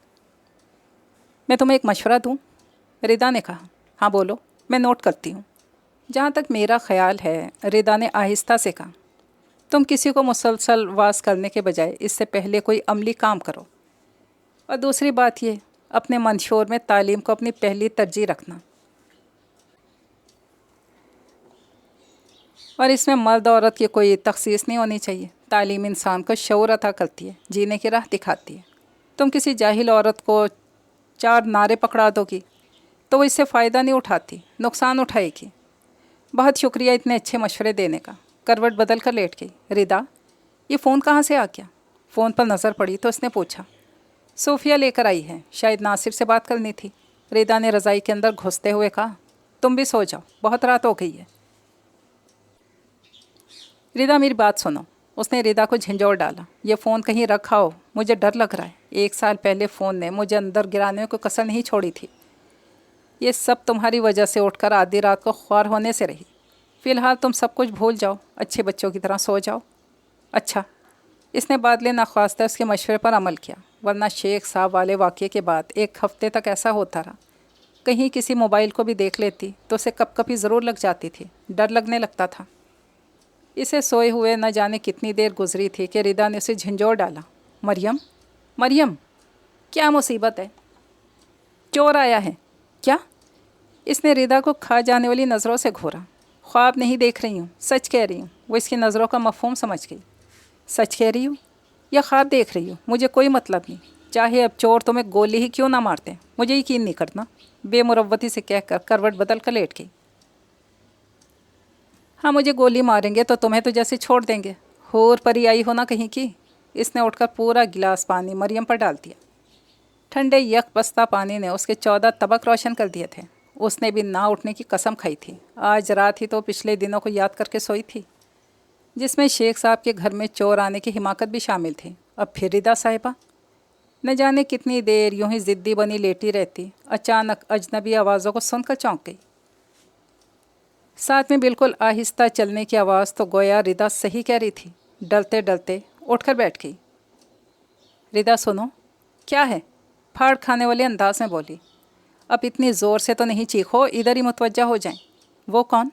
मैं तुम्हें एक मशवरा दूँ? रिदा ने कहा। हाँ बोलो, मैं नोट करती हूँ। जहाँ तक मेरा ख़्याल है, रिदा ने आहिस्ता से कहा, तुम किसी को मुसलसल वास करने के बजाय इससे पहले कोई अमली काम करो। और दूसरी बात ये, अपने मंशूर में तालीम को अपनी पहली तरजीह रखना, और इसमें मर्द औरत की कोई तखसीस नहीं होनी चाहिए। तालीम इंसान को शऊर अता करती है, जीने की राह दिखाती है। तुम किसी जाहिल औरत को 4 नारे पकड़ा दोगी तो वो इससे फ़ायदा नहीं उठाती, नुकसान उठाएगी। बहुत शुक्रिया इतने अच्छे मशवरे देने का। करवट बदल कर लेट गई। रिदा, ये फ़ोन कहाँ से आ गया? फ़ोन पर नज़र पड़ी तो उसने पूछा। सूफिया लेकर आई है, शायद नासिर से बात करनी थी। रिदा ने रज़ाई के अंदर घुसते हुए कहा। तुम भी सो जाओ, बहुत रात हो गई है। रिदा मेरी बात सुनो। उसने रिदा को झंझोड़ डाला। ये फ़ोन कहीं रखा हो, मुझे डर लग रहा है। 1 साल पहले फ़ोन ने मुझे अंदर गिराने को कसर नहीं छोड़ी थी। ये सब तुम्हारी वजह से उठकर आधी रात को ख्वार होने से रही। फ़िलहाल तुम सब कुछ भूल जाओ, अच्छे बच्चों की तरह सो जाओ। अच्छा। इसने बादले नाख्वास्ता उसके मशवरे पर अमल किया, वरना शेख साहब वाले वाक़े के बाद 1 हफ़्ते तक ऐसा होता रहा। कहीं किसी मोबाइल को भी देख लेती तो उसे कपकपी ज़रूर लग जाती थी, डर लगने लगता था। इसे सोए हुए न जाने कितनी देर गुजरी थी कि रिदा ने उसे झंझोड़ डाला। मरियम, मरियम, क्या मुसीबत है? चोर आया है क्या? इसने रिदा को खा जाने वाली नज़रों से घूरा। ख्वाब नहीं देख रही हूँ, सच कह रही हूँ। वो इसकी नज़रों का मफ़हूम समझ गई। सच कह रही हूँ या ख्वाब देख रही हूँ, मुझे कोई मतलब नहीं। चाहे अब चोर तुम्हें गोली ही क्यों ना मारते, मुझे यकीन नहीं करना। बेमुरव्वती से कहकर करवट बदल कर लेट गई। हाँ, मुझे गोली मारेंगे तो तुम्हें तो जैसे छोड़ देंगे, होर परी आई हो ना कहीं की। इसने उठकर पूरा गिलास पानी मरियम पर डाल दिया। ठंडे यक बस्ता पानी ने उसके 14 तबक रोशन कर दिए थे। उसने भी ना उठने की कसम खाई थी। आज रात ही तो पिछले दिनों को याद करके सोई थी, जिसमें शेख साहब के घर में चोर आने की हिमाकत भी शामिल थी। अब फिर रिदा साहिबा न जाने कितनी देर यूं ही ज़िद्दी बनी लेटी रहती। अचानक अजनबी आवाज़ों को सुनकर चौंक गई। साथ में बिल्कुल आहिस्ता चलने की आवाज़ तो गोया रिदा सही कह रही थी। डरते डरते उठकर बैठ गई। रिदा सुनो। क्या है? फाड़ खाने वाले अंदाज में बोली। अब इतनी ज़ोर से तो नहीं चीखो, इधर ही मुतवज्जा हो जाएं। वो कौन?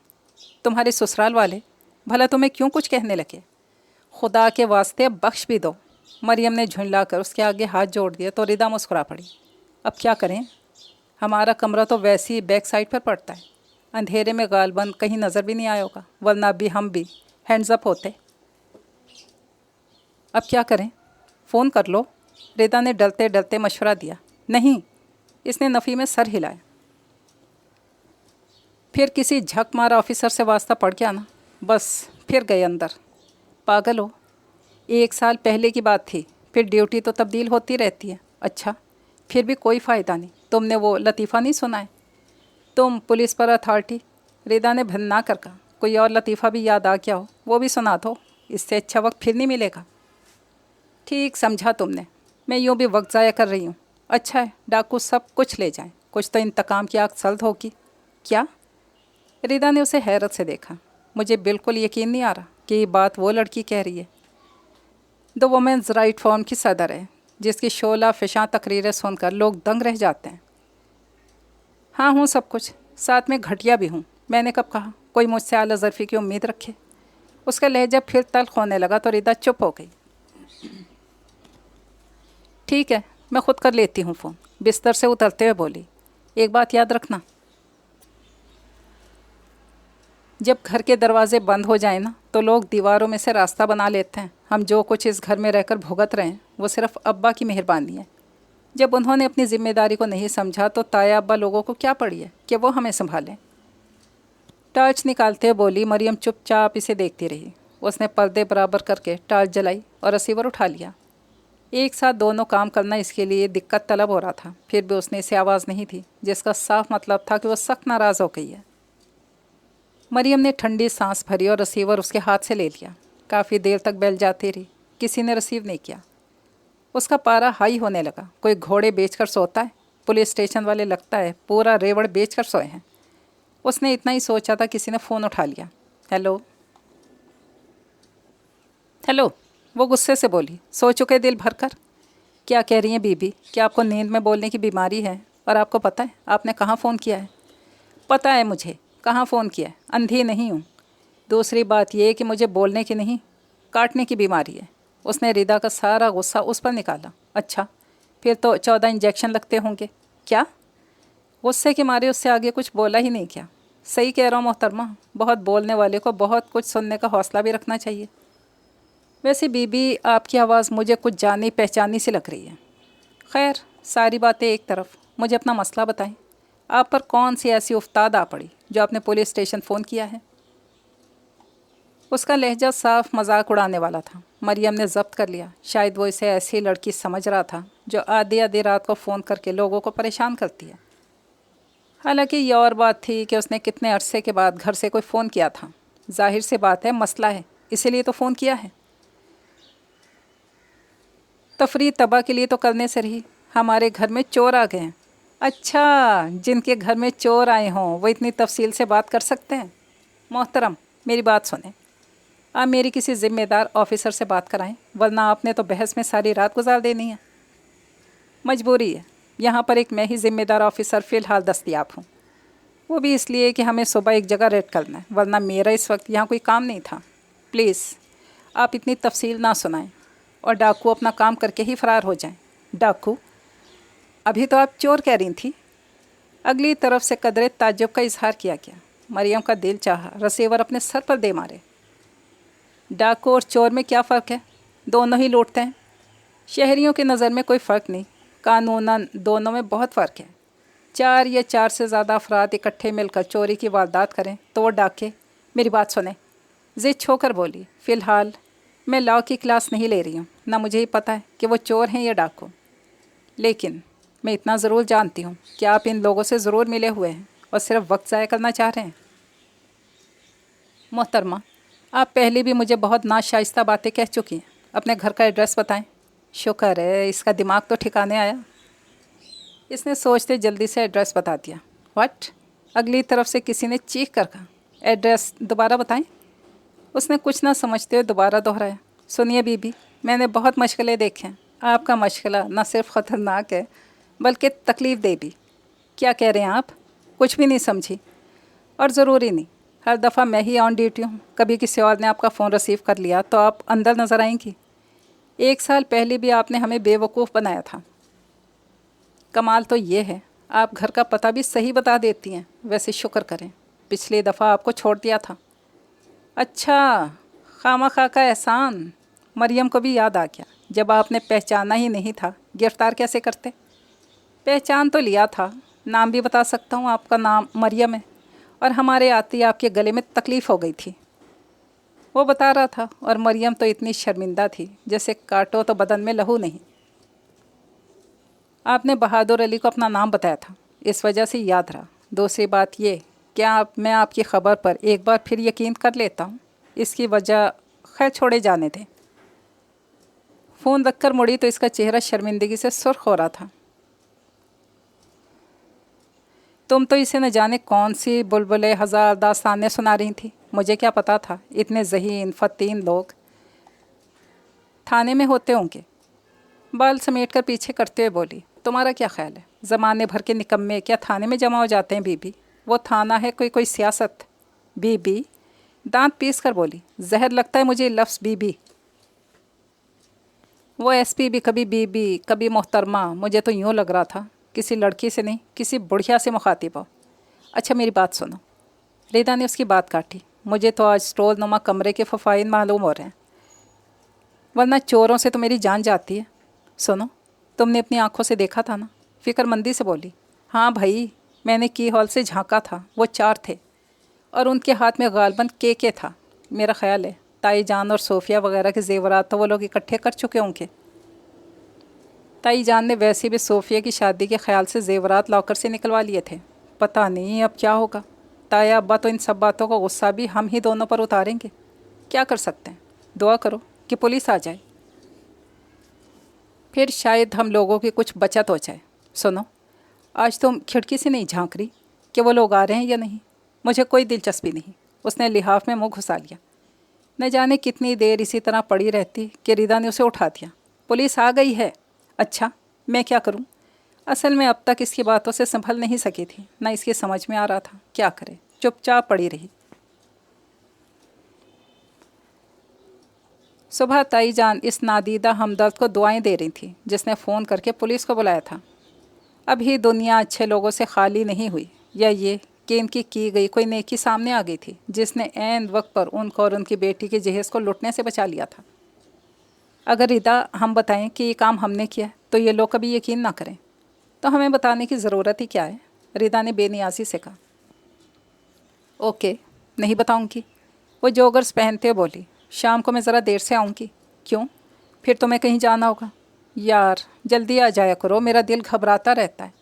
तुम्हारे ससुराल वाले? भला तुम्हें क्यों कुछ कहने लगे? खुदा के वास्ते अब बख्श भी दो। मरियम ने झुंझला कर उसके आगे हाथ जोड़ दिया तो रिदा मुस्कुरा पड़ी। अब क्या करें, हमारा कमरा तो वैसे ही बैक साइड पर पड़ता है, अंधेरे में गालबंद कहीं नज़र भी नहीं आया होगा, वरना भी हम भी हैंड्स अप होते। अब क्या करें, फ़ोन कर लो, रिदा ने डरते डरते मशवरा दिया। नहीं, इसने नफ़ी में सर हिलाया। फिर किसी झक मारा ऑफिसर से वास्ता पड़ गया ना, बस फिर गए अंदर। पागल हो, 1 साल पहले की बात थी, फिर ड्यूटी तो तब्दील होती रहती है। अच्छा, फिर भी कोई फ़ायदा नहीं। तुमने वो लतीफ़ा नहीं सुना है, तुम पुलिस पर अथॉरिटी। रिदा ने भन्ना कर कहा। कोई और लतीफ़ा भी याद आ गया हो वो भी सुना दो, इससे अच्छा वक्त फिर नहीं मिलेगा। ठीक समझा तुमने, मैं यूँ भी वक्त ज़ाया कर रही हूँ। अच्छा है, डाकू सब कुछ ले जाएं, कुछ तो इंतकाम की आग सल्द होगी। क्या? रिदा ने उसे हैरत से देखा। मुझे बिल्कुल यकीन नहीं आ रहा कि ये बात वो लड़की कह रही है। द वुमेन्स राइट फॉर्म की सदर है, जिसकी शोला फिशां तकरीरें सुनकर लोग दंग रह जाते हैं। हाँ हूँ सब कुछ, साथ में घटिया भी हूँ। मैंने कब कहा कोई मुझसे आला ज़र्फ़ी की उम्मीद रखे। उसका लहजा फिर तल्ख होने लगा तो रिदा चुप हो गई। ठीक है, मैं ख़ुद कर लेती हूँ फ़ोन, बिस्तर से उतरते हुए बोली। एक बात याद रखना, जब घर के दरवाजे बंद हो जाए ना तो लोग दीवारों में से रास्ता बना लेते हैं। हम जो कुछ इस घर में रहकर भुगत रहे हैं वो सिर्फ अब्बा की मेहरबानी है। जब उन्होंने अपनी जिम्मेदारी को नहीं समझा तो ताया अब्बा लोगों को क्या पड़ी है कि वो हमें संभालें। टॉर्च निकालते बोली। मरियम चुपचाप इसे देखती रही। उसने पर्दे बराबर करके टॉर्च जलाई और रिसीवर उठा लिया। एक साथ दोनों काम करना इसके लिए दिक्कत तलब हो रहा था, फिर भी उसने इसे आवाज़ नहीं थी, जिसका साफ मतलब था कि वह सख्त नाराज़ हो गई है। मरियम ने ठंडी सांस भरी और रिसीवर उसके हाथ से ले लिया। काफ़ी देर तक बेल जाती रही, किसी ने रिसीव नहीं किया। उसका पारा हाई होने लगा। कोई घोड़े बेचकर सोता है, पुलिस स्टेशन वाले लगता है पूरा रेवड़ बेचकर सोए हैं। उसने इतना ही सोचा था, किसी ने फ़ोन उठा लिया। हेलो हेलो, वो गुस्से से बोली, सो चुके दिल भर कर। क्या कह रही हैं बीबी, क्या आपको नींद में बोलने की बीमारी है? और आपको पता है आपने कहाँ फ़ोन किया है? पता है मुझे कहाँ फ़ोन किया है, अंधी नहीं हूँ। दूसरी बात यह कि मुझे बोलने की नहीं, काटने की बीमारी है। उसने रिदा का सारा गुस्सा उस पर निकाला। अच्छा, फिर तो 14 इंजेक्शन लगते होंगे। क्या? गुस्से के मारे उससे आगे कुछ बोला ही नहीं। क्या? सही कह रहा हूँ मोहतरमा, बहुत बोलने वाले को बहुत कुछ सुनने का हौसला भी रखना चाहिए। वैसे बीबी, आपकी आवाज़ मुझे कुछ जानी पहचानी सी लग रही है। खैर, सारी बातें एक तरफ, मुझे अपना मसला बताएं। आप पर कौन सी ऐसी उफ्ताद आ पड़ी जो आपने पुलिस स्टेशन फ़ोन किया है? उसका लहजा साफ मजाक उड़ाने वाला था। मरियम ने जब्त कर लिया। शायद वो इसे ऐसी लड़की समझ रहा था जो आधी आधी रात को फ़ोन करके लोगों को परेशान करती है। हालांकि ये और बात थी कि उसने कितने अरसे के बाद घर से कोई फ़ोन किया था। जाहिर सी बात है मसला है, इसीलिए तो फ़ोन किया है। तफरी तबाह के लिए तो करने से रही, हमारे घर में चोर आ गए हैं। अच्छा, जिनके घर में चोर आए हों वो इतनी तफसील से बात कर सकते हैं? मोहतरम, मेरी बात सुने, आप मेरी किसी ज़िम्मेदार ऑफिसर से बात कराएं, वरना आपने तो बहस में सारी रात गुजार देनी है। मजबूरी है, यहाँ पर एक मैं ही ज़िम्मेदार ऑफिसर फ़िलहाल दस्तयाब हूँ, वो भी इसलिए कि हमें सुबह एक जगह रेड करना है, वरना मेरा इस वक्त यहाँ कोई काम नहीं था। प्लीज़ आप इतनी तफसील ना सुनाएं और डाकू अपना काम करके ही फ़रार हो जाएं। डाकू? अभी तो आप चोर कह रही थी। अगली तरफ से कदरे ताज्जुब का इजहार किया गया। मरियम का दिल चाहा रिसीवर अपने सर पर दे मारे। डाकू और चोर में क्या फ़र्क है? दोनों ही लूटते हैं। शहरियों की नज़र में कोई फ़र्क नहीं, कानूनन दोनों में बहुत फ़र्क है। 4 या 4 से ज़्यादा अफराद इकट्ठे मिलकर चोरी की वारदात करें तो वो डाके। मेरी बात सुने, ज़िद छोकर बोली। फ़िलहाल मैं लॉ की क्लास नहीं ले रही हूँ, ना मुझे ही पता है कि वो चोर हैं या डाकू। लेकिन मैं इतना ज़रूर जानती हूँ कि आप इन लोगों से ज़रूर मिले हुए हैं और सिर्फ वक्त ज़ाया करना चाह रहे हैं। मोहतरमा, आप पहले भी मुझे बहुत नाशाइस्ता बातें कह चुकी हैं। अपने घर का एड्रेस बताएं। शुक्र है इसका दिमाग तो ठिकाने आया। इसने सोचते जल्दी से एड्रेस बता दिया। व्हाट? अगली तरफ से किसी ने चीख कर कहा, एड्रेस दोबारा बताएं। उसने कुछ ना समझते हुए दोबारा दोहराया। सुनिए बीबी, मैंने बहुत मशगले देखे हैं, आपका मशगला न सिर्फ ख़तरनाक है बल्कि तकलीफ़ दे भी। क्या कह रहे हैं आप? कुछ भी नहीं समझी। और ज़रूरी नहीं, हर दफ़ा मैं ही ऑन ड्यूटी हूँ, कभी किसी और ने आपका फ़ोन रिसीव कर लिया तो आप अंदर नज़र आएंगी। 1 साल पहले भी आपने हमें बेवकूफ़ बनाया था। कमाल तो ये है, आप घर का पता भी सही बता देती हैं। वैसे शुक्र करें, पिछली दफ़ा आपको छोड़ दिया था। अच्छा, खामा खा का एहसान। मरियम को भी याद आ गया, जब आपने पहचाना ही नहीं था गिरफ़्तार कैसे करते। पहचान तो लिया था, नाम भी बता सकता हूँ, आपका नाम मरियम है और हमारे आते ही आपके गले में तकलीफ़ हो गई थी। वो बता रहा था और मरियम तो इतनी शर्मिंदा थी जैसे काटो तो बदन में लहू नहीं। आपने बहादुर अली को अपना नाम बताया था, इस वजह से याद रहा। दूसरी बात ये, क्या मैं आपकी ख़बर पर एक बार फिर यकीन कर लेता हूँ, इसकी वजह खैर छोड़े जाने थे। फ़ोन रखकर मुड़ी तो इसका चेहरा शर्मिंदगी से सुर्ख हो रहा था। तुम तो इसे न जाने कौन सी बुलबुले हज़ार दास्तानें सुना रही थी। मुझे क्या पता था इतने ज़हीन फ़तीन लोग थाने में होते होंगे। बाल समेट कर पीछे करते हुए बोली, तुम्हारा क्या ख्याल है, ज़माने भर के निकम्मे क्या थाने में जमा हो जाते हैं बीबी? वो थाना है कोई सियासत? बीबी दांत पीस कर बोली, जहर लगता है मुझे लफ्ज़ बीबी। वो एसपी भी कभी बीबी कभी मोहतरमा। मुझे तो यूँ लग रहा था किसी लड़की से नहीं किसी बुढ़िया से मुखातिब हो। अच्छा मेरी बात सुनो। रिदा ने उसकी बात काटी, मुझे तो आज स्टोर नुमा कमरे के फ़फ़ाइन मालूम हो रहे हैं, वरना चोरों से तो मेरी जान जाती है। सुनो, तुमने अपनी आंखों से देखा था ना? फ़िक्रमंदी से बोली। हाँ भाई, मैंने की हॉल से झांका था, वो 4 थे और उनके हाथ में गालबन के था। मेरा ख्याल है ताई जान और सोफिया वगैरह के जेवरात तो वो लोग इकट्ठे कर चुके होंगे। ताई जान ने वैसे भी सोफिया की शादी के ख्याल से जेवरात लॉकर से निकलवा लिए थे। पता नहीं अब क्या होगा। ताया अब्बा तो इन सब बातों का गुस्सा भी हम ही दोनों पर उतारेंगे। क्या कर सकते हैं, दुआ करो कि पुलिस आ जाए, फिर शायद हम लोगों की कुछ बचत हो जाए। सुनो, आज तुम खिड़की से नहीं झांक रही कि वो लोग आ रहे हैं या नहीं? मुझे कोई दिलचस्पी नहीं। उसने लिहाफ में मुँह घुसा लिया। न जाने कितनी देर इसी तरह पड़ी रहती कि रिदा ने उसे उठा दिया। पुलिस आ गई है? अच्छा, मैं क्या करूं? असल में अब तक इसकी बातों से संभल नहीं सकी थी, ना इसकी समझ में आ रहा था क्या करे। चुपचाप पड़ी रही। सुबह ताई जान इस नादीदा हमदर्द को दुआएं दे रही थी जिसने फ़ोन करके पुलिस को बुलाया था। अभी दुनिया अच्छे लोगों से खाली नहीं हुई, या ये कि इनकी की गई कोई नेकी सामने आ गई थी जिसने ऐन वक्त पर उनको और उनकी बेटी के जहेज़ को लुटने से बचा लिया था। अगर रिदा हम बताएं कि ये काम हमने किया तो ये लोग कभी यकीन ना करें, तो हमें बताने की ज़रूरत ही क्या है? रिदा ने बेनियाजी से कहा। ओके, नहीं बताऊंगी। वो जोगर्स पहनते बोली, शाम को मैं ज़रा देर से आऊँगी। क्यों? फिर तुम्हें कहीं जाना होगा? यार जल्दी आ जाया करो, मेरा दिल घबराता रहता है।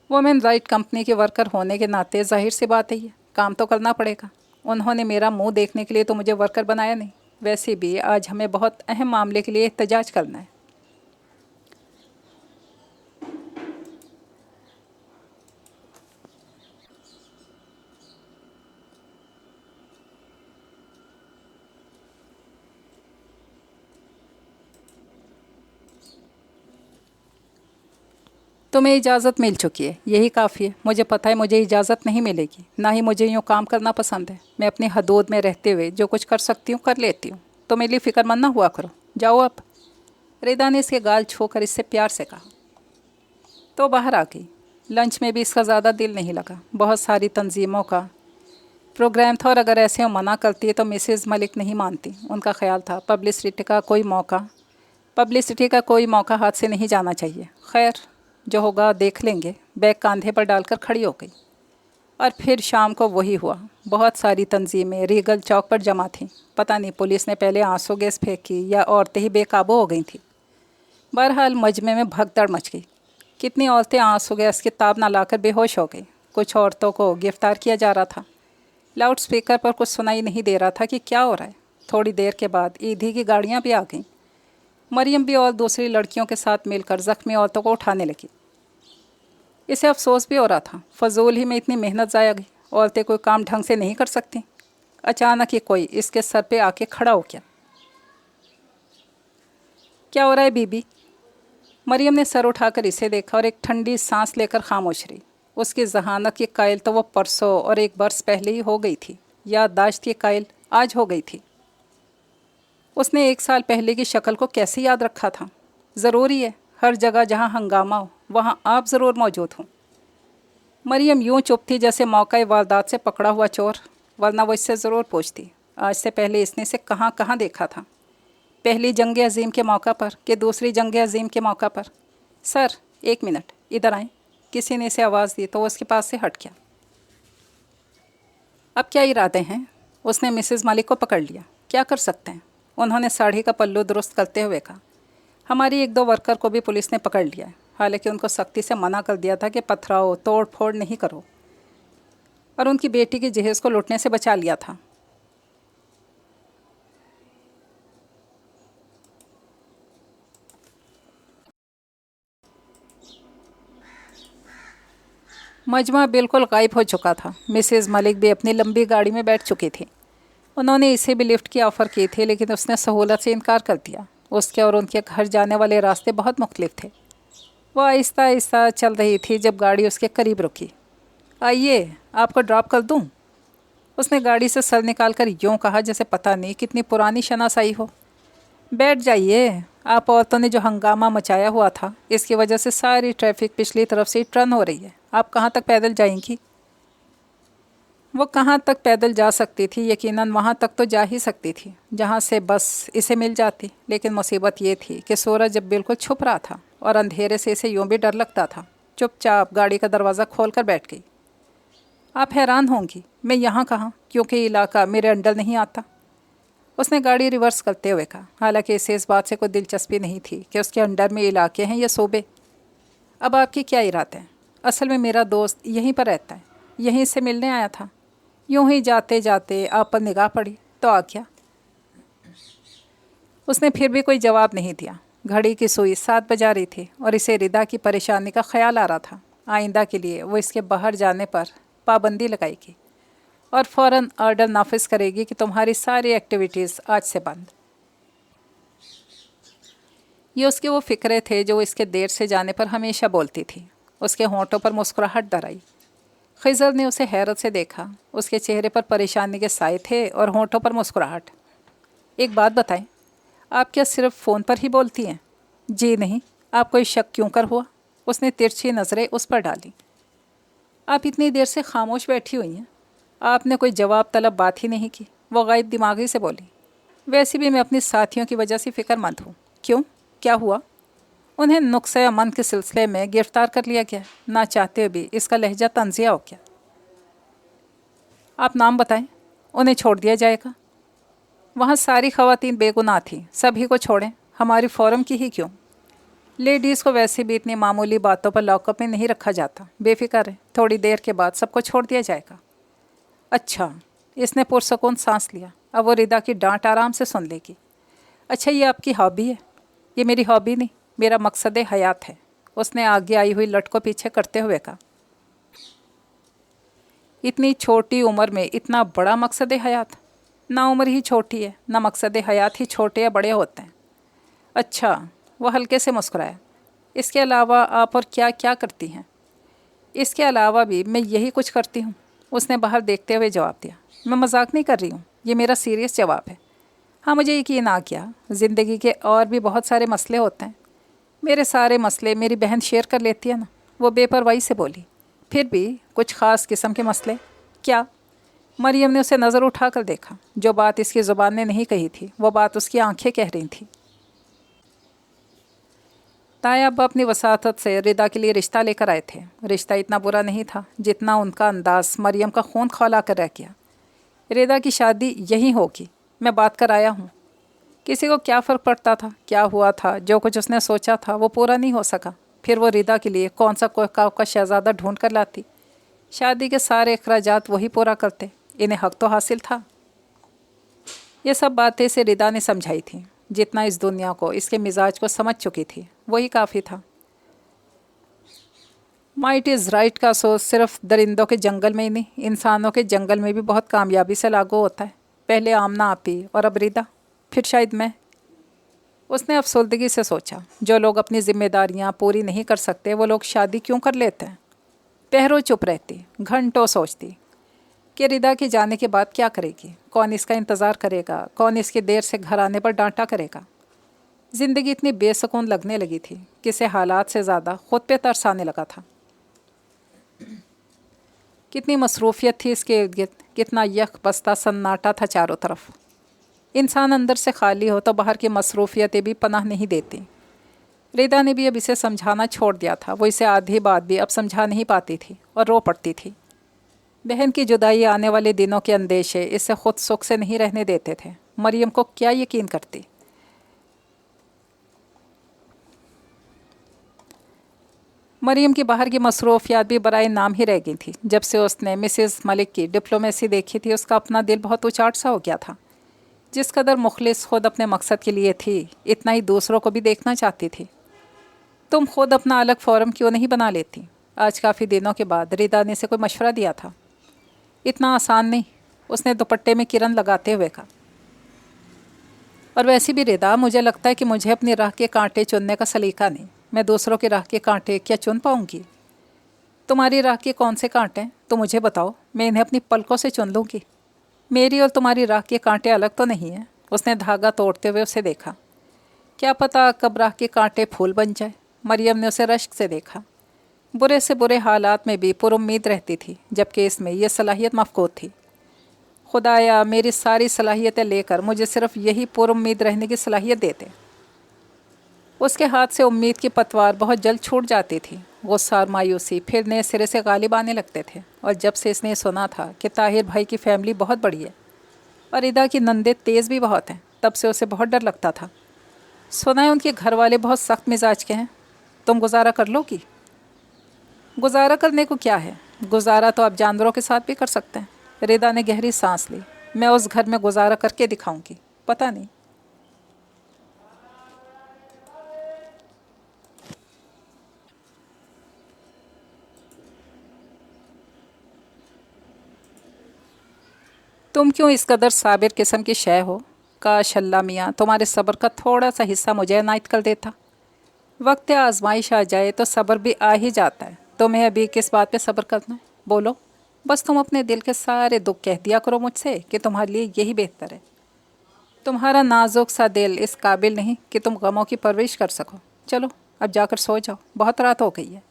वुमेन राइट कंपनी के वर्कर होने के नाते जाहिर सी बात है, ये काम तो करना पड़ेगा। उन्होंने मेरा मुंह देखने के लिए तो मुझे वर्कर बनाया नहीं। वैसे भी आज हमें बहुत अहम मामले के लिए एहतजाज करना है। तुम्हें इजाज़त मिल चुकी है, यही काफ़ी है। मुझे पता है मुझे इजाज़त नहीं मिलेगी, ना ही मुझे यूँ काम करना पसंद है। मैं अपनी हदूद में रहते हुए जो कुछ कर सकती हूँ कर लेती हूँ, तो मेरे लिए फ़िक्रमंद ना हुआ करो। जाओ अब। रिदा ने इसके गाल छूकर इससे प्यार से कहा तो बाहर आ गई। लंच में भी इसका ज़्यादा दिल नहीं लगा। बहुत सारी तंजीमों का प्रोग्राम था और अगर ऐसे मना करती है तो मिसेज़ मलिक नहीं मानती। उनका ख्याल था पब्लिसिटी का कोई मौका हाथ से नहीं जाना चाहिए। खैर जो होगा देख लेंगे। बैग कांधे पर डालकर खड़ी हो गई और फिर शाम को वही हुआ। बहुत सारी तंजीमें रीगल चौक पर जमा थीं। पता नहीं पुलिस ने पहले आंसू गैस फेंकी या औरतें ही बेकाबू हो गई थीं। बहरहाल मजमे में भगदड़ मच गई। कितनी औरतें आंसू गैस की ताब ना लाकर बेहोश हो गई। कुछ औरतों को गिरफ्तार किया जा रहा था। लाउड स्पीकर पर कुछ सुनाई नहीं दे रहा था कि क्या हो रहा है। थोड़ी देर के बाद ईदी की गाड़ियाँ भी आ गईं। मरियम भी और दूसरी लड़कियों के साथ मिलकर ज़ख्मी औरतों को उठाने लगी। इसे अफसोस भी हो रहा था, फजूल ही में इतनी मेहनत ज़ाया गई। औरतें कोई काम ढंग से नहीं कर सकती। अचानक ही कोई इसके सर पे आके खड़ा हो गया। क्या हो रहा है बीबी? मरियम ने सर उठाकर इसे देखा और एक ठंडी सांस लेकर खामोश रही। उसकी जहानत की कायल तो वो परसों और 1 बरस पहले ही हो गई थी, याददाश्त की कायल आज हो गई थी। उसने 1 साल पहले की शक्ल को कैसे याद रखा था? ज़रूरी है हर जगह जहाँ हंगामा हो वहाँ आप ज़रूर मौजूद हों। मरियम यूं चुप थी जैसे मौका वारदात से पकड़ा हुआ चोर, वरना वो इससे ज़रूर पूछती आज से पहले इसने इसे कहाँ कहाँ देखा था। पहली जंग अज़ीम के मौका पर कि दूसरी जंग अज़ीम के मौका पर। सर 1 मिनट इधर आएँ। किसी ने इसे आवाज़ दी तो वो उसके पास से हट गया। अब क्या इरादे हैं? उसने मिसेस मलिक को पकड़ लिया। क्या कर सकते हैं? उन्होंने साड़ी का पल्लू दुरुस्त करते हुए कहा। हमारी 1-2 वर्कर को भी पुलिस ने पकड़ लिया है, हालांकि उनको सख्ती से मना कर दिया था कि पथराओ तोड़ फोड़ नहीं करो, और उनकी बेटी की जहेज़ को लुटने से बचा लिया था। मजमा बिल्कुल गायब हो चुका था। मिसेस मलिक भी अपनी लंबी गाड़ी में बैठ चुकी थी। उन्होंने इसे भी लिफ्ट की ऑफ़र की थी, लेकिन उसने सहूलत से इनकार कर दिया। उसके और उनके घर जाने वाले रास्ते बहुत मुख्तलिफ थे। वह आहिस्ता आहिस्ता चल रही थी जब गाड़ी उसके करीब रुकी। आइए, आपको ड्रॉप कर दूं? उसने गाड़ी से सर निकाल कर यूँ कहा जैसे पता नहीं कितनी पुरानी शनासाई हो। बैठ जाइए। आप औरतों ने जो हंगामा मचाया हुआ था, इसकी वजह से सारी ट्रैफिक पिछली तरफ से टर्न हो रही है। आप कहाँ तक पैदल जाएंगी? वो कहाँ तक पैदल जा सकती थी? यकीनन वहाँ तक तो जा ही सकती थी जहाँ से बस इसे मिल जाती, लेकिन मुसीबत ये थी कि सूरज जब बिल्कुल छुप रहा था और अंधेरे से इसे यूँ भी डर लगता था। चुपचाप गाड़ी का दरवाज़ा खोल कर बैठ गई। आप हैरान होंगी, मैं यहाँ कहाँ, क्योंकि इलाका मेरे अंडर नहीं आता। उसने गाड़ी रिवर्स करते हुए कहा, हालांकि इसे इस बात से कोई दिलचस्पी नहीं थी कि उसके अंडर में इलाके हैं या सूबे। अब आपके क्या इरादे हैं? असल में मेरा दोस्त यहीं पर रहता है, यहीं से मिलने आया था। यूं ही जाते जाते आप पर निगाह पड़ी तो आ गया। उसने फिर भी कोई जवाब नहीं दिया। घड़ी की सुई 7 बजा रही थी और इसे रिदा की परेशानी का ख्याल आ रहा था। आइंदा के लिए वो इसके बाहर जाने पर पाबंदी लगाएगी और फ़ौरन ऑर्डर नाफिज करेगी कि तुम्हारी सारी एक्टिविटीज़ आज से बंद। ये उसके वो फ़िक्रे थे जो इसके देर से जाने पर हमेशा बोलती थी। उसके होंठों पर मुस्कुराहट दर आई। खिज़र ने उसे हैरत से देखा। उसके चेहरे पर परेशानी के साए थे और होंठों पर मुस्कुराहट। एक बात बताएं, आप क्या सिर्फ फ़ोन पर ही बोलती हैं? जी नहीं। आप कोई शक क्यों कर हुआ? उसने तिरछी नज़रें उस पर डाली। आप इतनी देर से खामोश बैठी हुई हैं। आपने कोई जवाब तलब बात ही नहीं की। वो गायब दिमागी से बोली। वैसे भी मैं अपनी साथियों की वजह से फ़िक्रमंद हूँ। क्यों, क्या हुआ? उन्हें नुक्से अमन के सिलसिले में गिरफ़्तार कर लिया गया। ना चाहते हुए भी इसका लहजा तंज़िया हो गया। आप नाम बताएं, उन्हें छोड़ दिया जाएगा। वहाँ सारी ख़वातीन बेगुनाह थीं, सभी को छोड़ें। हमारी फ़ॉरम की ही क्यों? लेडीज़ को वैसे भी इतनी मामूली बातों पर लॉकअप में नहीं रखा जाता। बेफिक्र है, थोड़ी देर के बाद सबको छोड़ दिया जाएगा। अच्छा, इसने पुरसकून सांस लिया। अब वो रिदा की डांट आराम से सुन लेगी। अच्छा, ये आपकी हॉबी है? ये मेरी हॉबी नहीं, मेरा मकसद हयात है। उसने आगे आई हुई लट को पीछे करते हुए कहा। इतनी छोटी उम्र में इतना बड़ा मकसद हयात? ना उम्र ही छोटी है, ना मकसद हयात ही छोटे या बड़े होते हैं। अच्छा, वह हल्के से मुस्कुराया। इसके अलावा आप और क्या क्या करती हैं? इसके अलावा भी मैं यही कुछ करती हूँ, उसने बाहर देखते हुए जवाब दिया। मैं मजाक नहीं कर रही हूँ, ये मेरा सीरियस जवाब है। हाँ, मुझे यकीन आ गया। ज़िंदगी के और भी बहुत सारे मसले होते हैं। मेरे सारे मसले मेरी बहन शेयर कर लेती है ना। वो बेपरवाही से बोली। फिर भी कुछ ख़ास किस्म के मसले? क्या? मरियम ने उसे नज़र उठा कर देखा। जो बात इसकी ज़ुबान ने नहीं कही थी, वो बात उसकी आंखें कह रही थी। ताया अब अपनी वसातत से रिदा के लिए रिश्ता लेकर आए थे। रिश्ता इतना बुरा नहीं था जितना उनका अंदाज़ मरियम का खून खौला कर रह गया। रिदा की शादी यहीं होगी, मैं बात कर आया हूँ। किसी को क्या फ़र्क पड़ता था? क्या हुआ था? जो कुछ उसने सोचा था वो पूरा नहीं हो सका। फिर वो रिदा के लिए कौन सा कोका का शहज़ादा ढूंढ कर लाती? शादी के सारे अखराजात वही पूरा करते। इन्हें हक तो हासिल था। ये सब बातें से रिदा ने समझाई थी। जितना इस दुनिया को, इसके मिजाज को समझ चुकी थी, वही काफ़ी था। माइट इज़ राइट का सोच सिर्फ दरिंदों के जंगल में ही नहीं, इंसानों के जंगल में भी बहुत कामयाबी से लागू होता है। पहले आमना आपी और अब रिदा, फिर शायद मैं। उसने अफसुर्दगी से सोचा, जो लोग अपनी जिम्मेदारियां पूरी नहीं कर सकते वो लोग शादी क्यों कर लेते हैं? पहरों चुप रहती, घंटों सोचती कि रिदा के जाने के बाद क्या करेगी, कौन इसका इंतज़ार करेगा, कौन इसके देर से घर आने पर डांटा करेगा। ज़िंदगी इतनी बेसुकून लगने लगी थी कि इसे हालात से ज़्यादा खुद पे तरस आने लगा था। कितनी मसरूफ़ियत थी इसके इर्द गिर्द, कितना यख बस्ता सन्नाटा था चारों तरफ। इंसान अंदर से खाली हो तो बाहर की मसरूफ़ियतें भी पनाह नहीं देती। रिदा ने भी अब इसे समझाना छोड़ दिया था। वो इसे आधी बात भी अब समझा नहीं पाती थी और रो पड़ती थी। बहन की जुदाई आने वाले दिनों के अंदेशे इसे खुद सुख से नहीं रहने देते थे। मरियम को क्या यकीन करती। मरियम की बाहर की मसरूफियात भी बराए नाम ही रह गई थी। जब से उसने मिसेस मलिक की डिप्लोमेसी देखी थी, उसका अपना दिल बहुत उचाट सा हो गया था। जिस कदर मुखलिस खुद अपने मकसद के लिए थी, इतना ही दूसरों को भी देखना चाहती थी। तुम खुद अपना अलग फोरम क्यों नहीं बना लेती? आज काफ़ी दिनों के बाद रिदा ने से कोई मशवरा दिया था। इतना आसान नहीं, उसने दुपट्टे में किरण लगाते हुए कहा। और वैसे भी रिदा, मुझे लगता है कि मुझे अपनी राह के कांटे चुनने का सलीका नहीं। मैं दूसरों की राह के कांटे क्या चुन पाऊंगी? तुम्हारी राह के कौन से कांटे हैं तो मुझे बताओ, मैं इन्हें अपनी पलकों से चुन लूँगी। मेरी और तुम्हारी राह के कांटे अलग तो नहीं हैं। उसने धागा तोड़ते हुए उसे देखा। क्या पता कब राह के कांटे फूल बन जाए। मरियम ने उसे रश्क से देखा। बुरे से बुरे हालात में भी पुरुम्मीद रहती थी, जबकि इसमें यह सलाहियत मफकूद थी। खुदाया, मेरी सारी सलाहियतें लेकर मुझे सिर्फ यही पुरुम्मीद रहने की सलाहियत देते। उसके हाथ से उम्मीद की पतवार बहुत जल्द छूट जाती थी। गुस्सा और मायूसी फिर नए सिरे से गालिब आने लगते थे। और जब से इसने सुना था कि ताहिर भाई की फैमिली बहुत बड़ी है और इदा की नंदे तेज़ भी बहुत हैं, तब से उसे बहुत डर लगता था। सुना है उनके घर वाले बहुत सख्त मिजाज के हैं। तुम गुजारा कर लो कि? गुजारा करने को क्या है? गुजारा तो आप जानवरों के साथ भी कर सकते हैं। रिदा ने गहरी सांस ली। मैं उस घर में गुजारा करके दिखाऊंगी। पता नहीं। तुम क्यों इस कदर साबिर किस्म की शय हो? काश अल्लाह मियाँ तुम्हारे सब्र का थोड़ा सा हिस्सा मुझे इनायत कर देता। वक्त आजमाइश आ जाए तो सब्र भी आ ही जाता है। तुम्हें अभी किस बात पे सब्र करना है? बोलो। बस तुम अपने दिल के सारे दुख कह दिया करो मुझसे कि तुम्हारे लिए यही बेहतर है। तुम्हारा नाजुक सा दिल इस काबिल नहीं कि तुम गमों की परवरिश कर सको। चलो अब जाकर सो जाओ, बहुत रात हो गई है।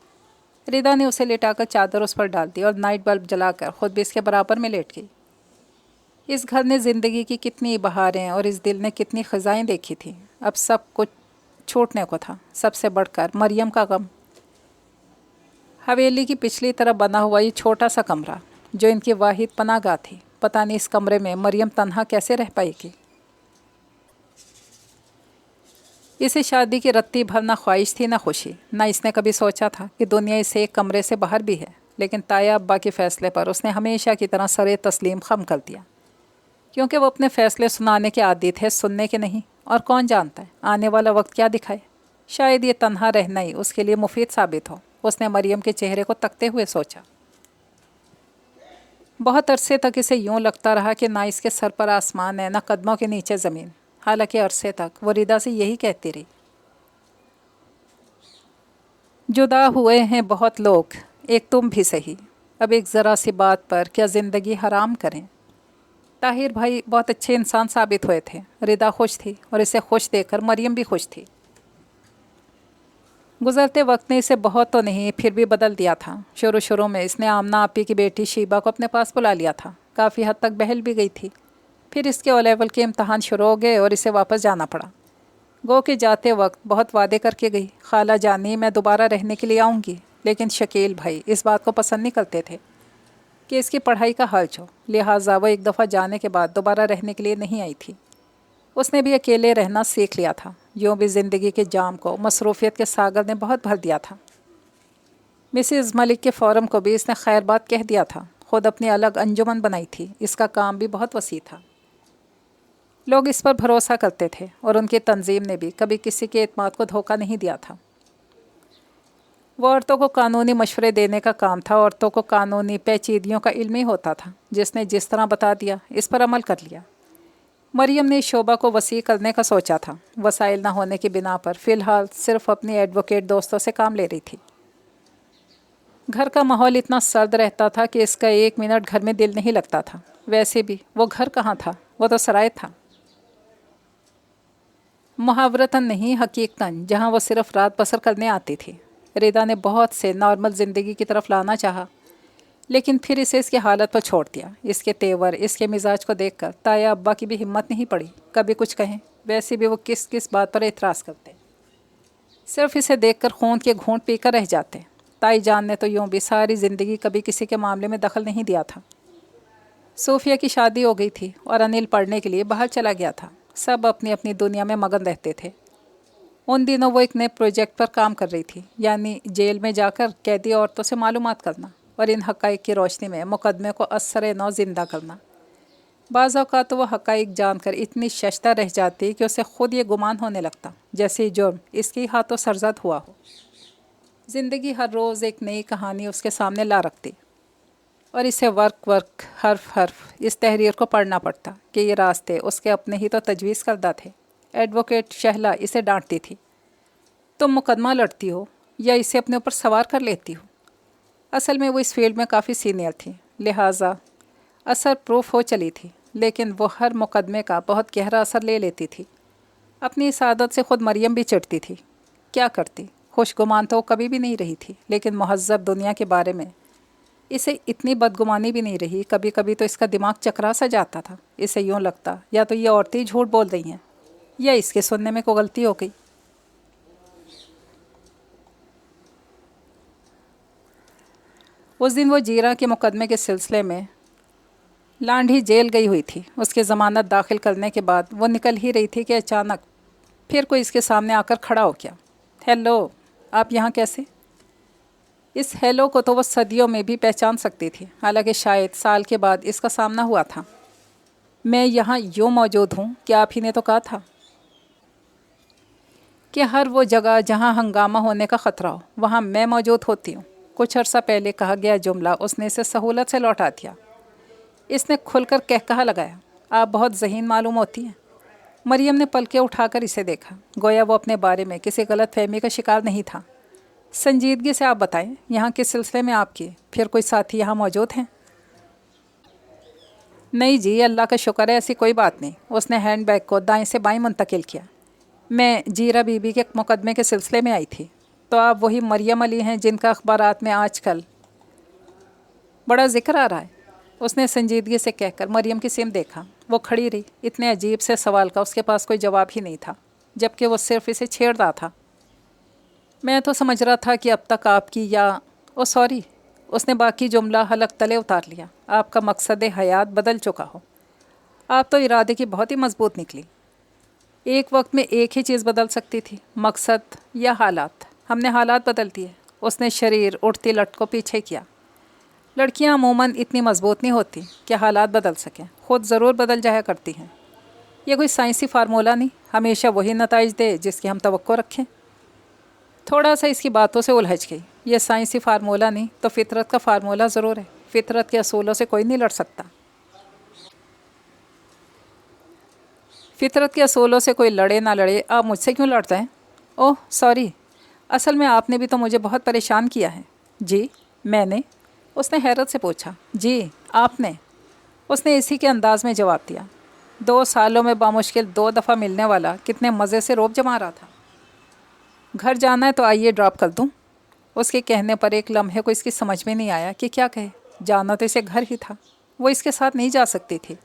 रिदा ने उसे लेटाकर चादर उस पर डाल दी और नाइट बल्ब जलाकर खुद भी इसके बराबर में लेट गई। इस घर ने ज़िंदगी की कितनी बहारें और इस दिल ने कितनी ख़ज़ाएँ देखी थी। अब सब कुछ छूटने को था। सबसे बढ़कर मरियम का गम। हवेली की पिछली तरफ बना हुआ ये छोटा सा कमरा जो इनकी वाहिद पनाहगाह थी। पता नहीं इस कमरे में मरियम तन्हा कैसे रह पाएगी। इसे शादी की रत्ती भर ना ख्वाहिश थी ना खुशी। ना इसने कभी सोचा था कि दुनिया इसे एक कमरे से बाहर भी है। लेकिन ताया अब्बा के फ़ैसले पर उसने हमेशा की तरह सरे तस्लीम खम कर दिया, क्योंकि वो अपने फ़ैसले सुनाने के आदी थे, सुनने के नहीं। और कौन जानता है आने वाला वक्त क्या दिखाए। शायद ये तन्हा रहना ही उसके लिए मुफीद साबित हो। उसने मरियम के चेहरे को तकते हुए सोचा। बहुत अरसे तक इसे यूँ लगता रहा कि ना इसके सर पर आसमान है, ना कदमों के नीचे ज़मीन। हालांकि अरसे तक वो रिदा से यही कहती रही। जुदा हुए हैं बहुत लोग, एक तुम भी सही। अब एक ज़रा सी बात पर क्या ज़िंदगी हराम करें। ताहिर भाई बहुत अच्छे इंसान साबित हुए थे। रिदा खुश थी और इसे खुश देखकर मरियम भी खुश थी। गुज़रते वक्त ने इसे बहुत तो नहीं फिर भी बदल दिया था। शुरू में इसने आमना आपी की बेटी शीबा को अपने पास बुला लिया था। काफ़ी हद तक बहल भी गई थी। फिर इसके ओ लेवल के इम्तहान शुरू हो गए और इसे वापस जाना पड़ा। गो के जाते वक्त बहुत वादे करके गई। खाला जानी मैं दोबारा रहने के लिए आऊँगी। लेकिन शकील भाई इस बात को पसंद नहीं करते थे कि इसकी पढ़ाई का हर्ज हो। लिहाजा वो एक दफ़ा जाने के बाद दोबारा रहने के लिए नहीं आई थी। उसने भी अकेले रहना सीख लिया था। यूँ भी ज़िंदगी के जाम को मसरूफ़ियत के सागर ने बहुत भर दिया था। मिसेस मलिक के फ़ोरम को भी इसने खैर बात कह दिया था। ख़ुद अपनी अलग अंजुमन बनाई थी। इसका काम भी बहुत वसी था। लोग इस पर भरोसा करते थे और उनकी तंजीम ने भी कभी किसी के एतमाद को धोखा नहीं दिया था। वो औरतों को कानूनी मशवरे देने का काम था। औरतों को कानूनी पेचीदगियों का इल्म ही होता था। जिसने जिस तरह बता दिया इस पर अमल कर लिया। मरियम ने इस शोबा को वसी करने का सोचा था। वसाइल ना होने की बिना पर फ़िलहाल सिर्फ अपनी एडवोकेट दोस्तों से काम ले रही थी। घर का माहौल इतना सर्द रहता था कि इसका 1 मिनट घर में दिल नहीं लगता था। वैसे भी वो घर कहाँ था, वो तो सराय था। मुहावरतन नहीं, हकीकतन, जहाँ वो सिर्फ रात बसर करने आती थी। रिदा ने बहुत से नॉर्मल ज़िंदगी की तरफ लाना चाहा, लेकिन फिर इसे इसकी हालत पर छोड़ दिया। इसके तेवर, इसके मिजाज को देखकर ताया अब्बा की भी हिम्मत नहीं पड़ी कभी कुछ कहें। वैसे भी वो किस किस बात पर एतराज़ करते, सिर्फ इसे देखकर खून के घूंट पीकर रह जाते। ताई जान ने तो यूँ भी सारी ज़िंदगी कभी किसी के मामले में दखल नहीं दिया था। सोफिया की शादी हो गई थी और अनिल पढ़ने के लिए बाहर चला गया था। सब अपनी अपनी दुनिया में मगन रहते थे। उन दिनों वो एक नए प्रोजेक्ट पर काम कर रही थी, यानी जेल में जाकर कैदी औरतों से मालूमात करना और इन हक़ाइक़ की रोशनी में मुकदमे को असर नौ ज़िंदा करना। बाज़ औक़ात तो वो हक़ाइक़ जानकर इतनी शशता रह जाती कि उसे ख़ुद ये गुमान होने लगता जैसे जुर्म इसके हाथों सरजद हुआ हो। ज़िंदगी हर रोज़ एक नई कहानी उसके सामने ला रखती और इसे वर्क हर्फ इस तहरीर को पढ़ना पड़ता कि ये रास्ते उसके अपने ही तो तजवीज़ करदा थे। एडवोकेट शहला इसे डांटती थी, तुम मुकदमा लड़ती हो या इसे अपने ऊपर सवार कर लेती हो। असल में वो इस फील्ड में काफ़ी सीनियर थी, लिहाजा असर प्रूफ हो चली थी, लेकिन वो हर मुकदमे का बहुत गहरा असर ले लेती थी। अपनी इस आदत से ख़ुद मरियम भी चिढ़ती थी। क्या करती, खुशगुमान तो वो कभी भी नहीं रही थी, लेकिन महज़्ज़ब दुनिया के बारे में इसे इतनी बदगुमानी भी नहीं रही। कभी कभी तो इसका दिमाग चकरा सा जाता था। इसे यूँ लगता या तो ये औरतें झूठ बोल रही हैं या इसके सुनने में कोई गलती हो गई। उस दिन वो जीरा के मुकदमे के सिलसिले में लांढी जेल गई हुई थी। उसकी ज़मानत दाखिल करने के बाद वो निकल ही रही थी कि अचानक फिर कोई इसके सामने आकर खड़ा हो गया। हेलो, आप यहाँ कैसे? इस हेलो को तो वो सदियों में भी पहचान सकती थी, हालांकि शायद साल के बाद इसका सामना हुआ था। मैं यहाँ यूँ मौजूद हूँ कि आप ही ने तो कहा था कि हर वो जगह जहाँ हंगामा होने का ख़तरा हो वहाँ मैं मौजूद होती हूँ। कुछ अर्सा पहले कहा गया जुमला उसने इसे सहूलत से लौटा दिया। इसने खुलकर कहकहा लगाया, आप बहुत ज़हीन मालूम होती हैं। मरियम ने पलके उठाकर इसे देखा, गोया वो अपने बारे में किसी गलत फहमी का शिकार नहीं था। संजीदगी से आप बताएं, यहाँ किस सिलसिले में आपकी फिर कोई साथी यहाँ मौजूद हैं? नहीं जी, अल्लाह का शुक्र है, ऐसी कोई बात नहीं। उसने हैंडबैग को दाएं से बाएं मुंतकिल किया। मैं जीरा बीबी के मुकदमे के सिलसिले में आई थी। तो आप वही मरियम अली हैं जिनका अखबारात में आजकल बड़ा जिक्र आ रहा है? उसने संजीदगी से कहकर मरियम की सिम देखा। वो खड़ी रही। इतने अजीब से सवाल का उसके पास कोई जवाब ही नहीं था, जबकि वो सिर्फ इसे छेड़ रहा था। मैं तो समझ रहा था कि अब तक आपकी या ओ सॉरी, उसने बाकी जुमला हलक तले उतार लिया, आपका मकसद हयात बदल चुका हो। आप तो इरादे की बहुत ही मजबूत निकली। एक वक्त में एक ही चीज़ बदल सकती थी, मकसद या हालात। हमने हालात बदल दिए। उसने शरीर उठती लट को पीछे किया। लड़कियां अमूमन इतनी मजबूत नहीं होती कि हालात बदल सकें, ख़ुद ज़रूर बदल जाया करती हैं। यह कोई साइंसी फार्मूला नहीं, हमेशा वही नताइज दे जिसकी हम तवक्को रखें। थोड़ा सा इसकी बातों से उलझ गई। यह साइंसी फार्मूला नहीं तो फितरत का फार्मूला ज़रूर है। फितरत के असूलों से कोई नहीं लड़ सकता। फितरत के असूलों से कोई लड़े ना लड़े, आप मुझसे क्यों लड़ते हैं? ओह सॉरी, असल में आपने भी तो मुझे बहुत परेशान किया है। जी मैंने? उसने हैरत से पूछा। जी आपने। उसने इसी के अंदाज में जवाब दिया। 2 सालों में बामुश्किल 2 दफ़ा मिलने वाला कितने मज़े से रोब जमा रहा था। घर जाना है तो आइए ड्रॉप कर दूं? उसके कहने पर एक लम्हे को इसकी समझ में नहीं आया कि क्या कहे। जाना तो इसे घर ही था, वो इसके साथ नहीं जा सकती थी,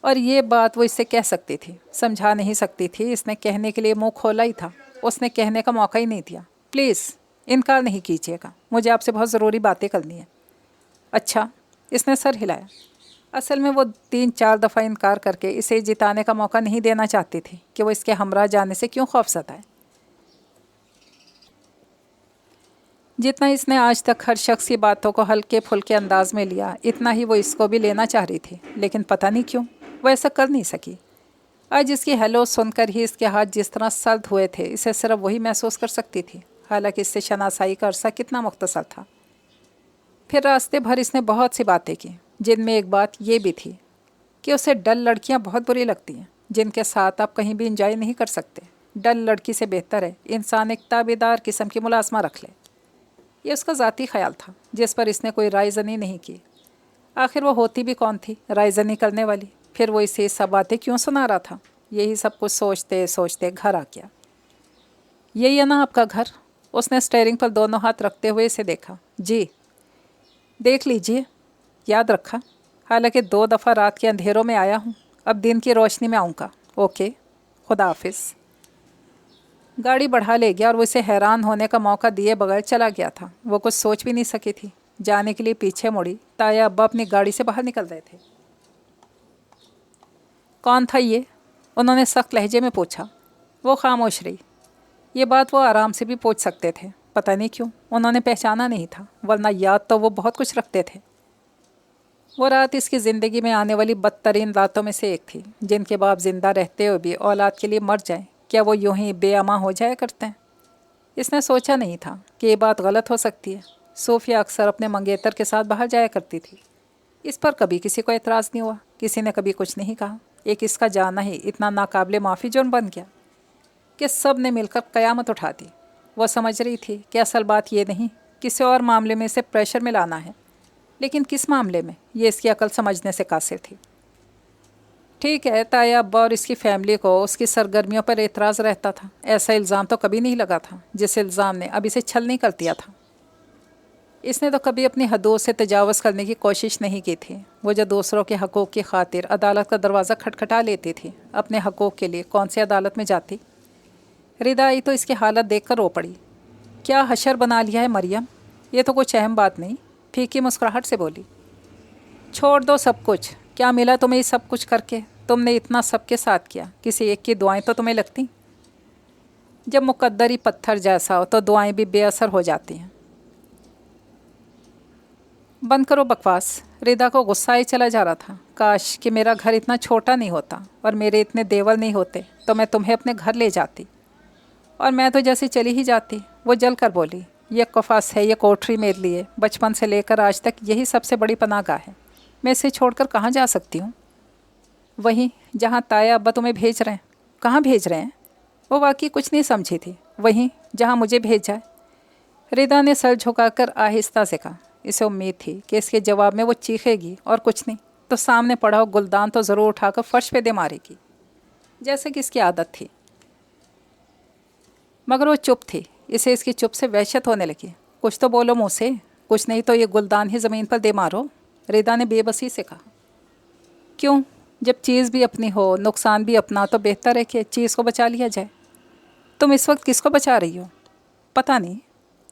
और ये बात वो इससे कह सकती थी, समझा नहीं सकती थी। इसने कहने के लिए मुंह खोला ही था, उसने कहने का मौका ही नहीं दिया। प्लीज़ इनकार नहीं कीजिएगा, मुझे आपसे बहुत ज़रूरी बातें करनी है। अच्छा, इसने सर हिलाया। असल में वो 3-4 दफ़ा इनकार करके इसे जिताने का मौका नहीं देना चाहती थी कि वो इसके हमरा जाने से क्यों खौफज़दा है। जितना इसने आज तक हर शख्स की बातों को हल्के फुल्के अंदाज में लिया, इतना ही वो इसको भी लेना चाह रही थी, लेकिन पता नहीं क्यों वो ऐसा कर नहीं सकी। आज इसकी हेलो सुनकर ही इसके हाथ जिस तरह सर्द हुए थे, इसे सिर्फ वही महसूस कर सकती थी। हालांकि इससे शनासाई का अरसा कितना मुख्तसर था। फिर रास्ते भर इसने बहुत सी बातें की, जिनमें एक बात ये भी थी कि उसे डल लड़कियां बहुत बुरी लगती हैं, जिनके साथ आप कहीं भी इंजॉय नहीं कर सकते। डल लड़की से बेहतर है इंसान एक ताबेदार किस्म की मुलाजमा रख ले। ये उसका ज़ाती ख्याल था जिस पर इसने कोई राय ज़नी नहीं की। आखिर वो होती भी कौन थी राय ज़नी करने वाली? फिर वो इसे सब बातें क्यों सुना रहा था? यही सब कुछ सोचते सोचते घर आ गया। यही है ना आपका घर? उसने स्टीयरिंग पर दोनों हाथ रखते हुए इसे देखा। जी। देख लीजिए, याद रखा। हालांकि 2 दफ़ा रात के अंधेरों में आया हूँ, अब दिन की रोशनी में आऊँगा। ओके, खुदा हाफिज़। गाड़ी बढ़ा ले गया और वो इसे हैरान होने का मौका दिए बगैर चला गया था। वो कुछ सोच भी नहीं सकी थी। जाने के लिए पीछे मुड़ी। ताया अब्बा अपनी गाड़ी से बाहर निकल रहे थे। कौन था ये? उन्होंने सख्त लहजे में पूछा। वो खामोश रही। ये बात वो आराम से भी पूछ सकते थे, पता नहीं क्यों उन्होंने पहचाना नहीं था, वरना याद तो वो बहुत कुछ रखते थे। वो रात इसकी ज़िंदगी में आने वाली बदतरीन रातों में से एक थी। जिनके बाप जिंदा रहते हुए भी औलाद के लिए मर जाएं, क्या वो यूं ही बेअमा हो जाया करते हैं? इसने सोचा नहीं था कि ये बात गलत हो सकती है। सोफिया अक्सर अपने मंगेतर के साथ बाहर जाया करती थी। इस पर कभी किसी को एतराज़ नहीं हुआ, किसी ने कभी कुछ नहीं कहा। एक इसका जाना ही इतना नाकाबिले माफ़ी जुर्म बन गया कि सब ने मिलकर क़यामत उठा दी। वो समझ रही थी कि असल बात ये नहीं, किसी और मामले में इसे प्रेशर में लाना है, लेकिन किस मामले में, ये इसकी अकल समझने से कासिर थी। ठीक है, ताया अब्बा और इसकी फैमिली को उसकी सरगर्मियों पर एतराज़ रहता था। ऐसा इल्ज़ाम तो कभी नहीं लगा था जिस इल्ज़ाम ने अब इसे छल नहीं कर दिया था। इसने तो कभी अपनी हदों से तजावज़ करने की कोशिश नहीं की थी। वो जो दूसरों के हक़ूक़ की खातिर अदालत का दरवाज़ा खटखटा लेती थी, अपने हक़ूक़ के लिए कौन सी अदालत में जाती? रिदा आई तो इसकी हालत देखकर रो पड़ी। क्या हशर बना लिया है मरियम? ये तो कुछ अहम बात नहीं, फीकी मुस्कुराहट से बोली। छोड़ दो सब कुछ। क्या मिला तुम्हें ये सब कुछ करके? तुमने इतना सबके साथ किया, किसी एक की दुआएं तो तुम्हें लगती? जब मुकद्दर ही पत्थर जैसा हो तो दुआएं भी बेअसर हो जाती हैं। बंद करो बकवास। रिदा को गुस्सा ही चला जा रहा था। काश कि मेरा घर इतना छोटा नहीं होता और मेरे इतने देवर नहीं होते तो मैं तुम्हें अपने घर ले जाती, और मैं तो जैसे चली ही जाती। वो जल कर बोली, ये कफास है, ये कोठरी मेरे लिए बचपन से लेकर आज तक यही सबसे बड़ी पनाहगाह है। मैं इसे छोड़कर कहाँ जा सकती हूँ? वहीं जहाँ ताया अब्बा तुम्हें भेज रहे हैं। कहाँ भेज रहे हैं? वो वाकई कुछ नहीं समझी थी। वहीं जहाँ मुझे भेजा है। रिदा ने सर झुकाकर आहिस्ता से कहा। इसे उम्मीद थी कि इसके जवाब में वो चीखेगी और कुछ नहीं तो सामने पड़ा हो गुलदान तो ज़रूर उठाकर फर्श पे दे मारेगी, जैसे कि इसकी आदत थी। मगर वो चुप थी। इसे इसकी चुप से वहशत होने लगी। कुछ तो बोलो मुँह से, कुछ नहीं तो ये गुलदान ही ज़मीन पर दे मारो। रिदा ने बेबसी से कहा। क्यों? जब चीज़ भी अपनी हो, नुकसान भी अपना, तो बेहतर है कि चीज़ को बचा लिया जाए। तुम इस वक्त किसको बचा रही हो? पता नहीं।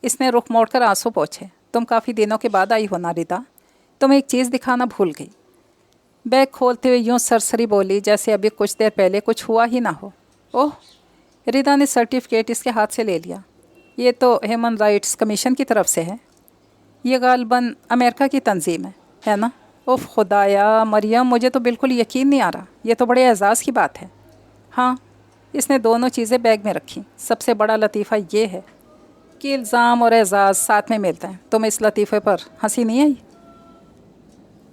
इसने रुख मोड़कर आंसू पोंछे। तुम काफ़ी दिनों के बाद आई हो ना रिदा? तुम एक चीज़ दिखाना भूल गई। बैग खोलते हुए यूँ सरसरी बोली जैसे अभी कुछ देर पहले कुछ हुआ ही ना हो। ओह! रिदा ने सर्टिफिकेट इसके हाथ से ले लिया। ये तो ह्यूमन राइट्स कमीशन की तरफ से है। ये गालबन अमेरिका की तंजीम है ना? उफ़ खुदाया मरियम, मुझे तो बिल्कुल यकीन नहीं आ रहा। ये तो बड़े एजाज़ की बात है। हाँ, इसने दोनों चीज़ें बैग में रखी। सबसे बड़ा लतीफ़ा ये है कि इल्ज़ाम और एजाज़ साथ में मिलते हैं। तुम्हें इस लतीफ़े पर हंसी नहीं आई?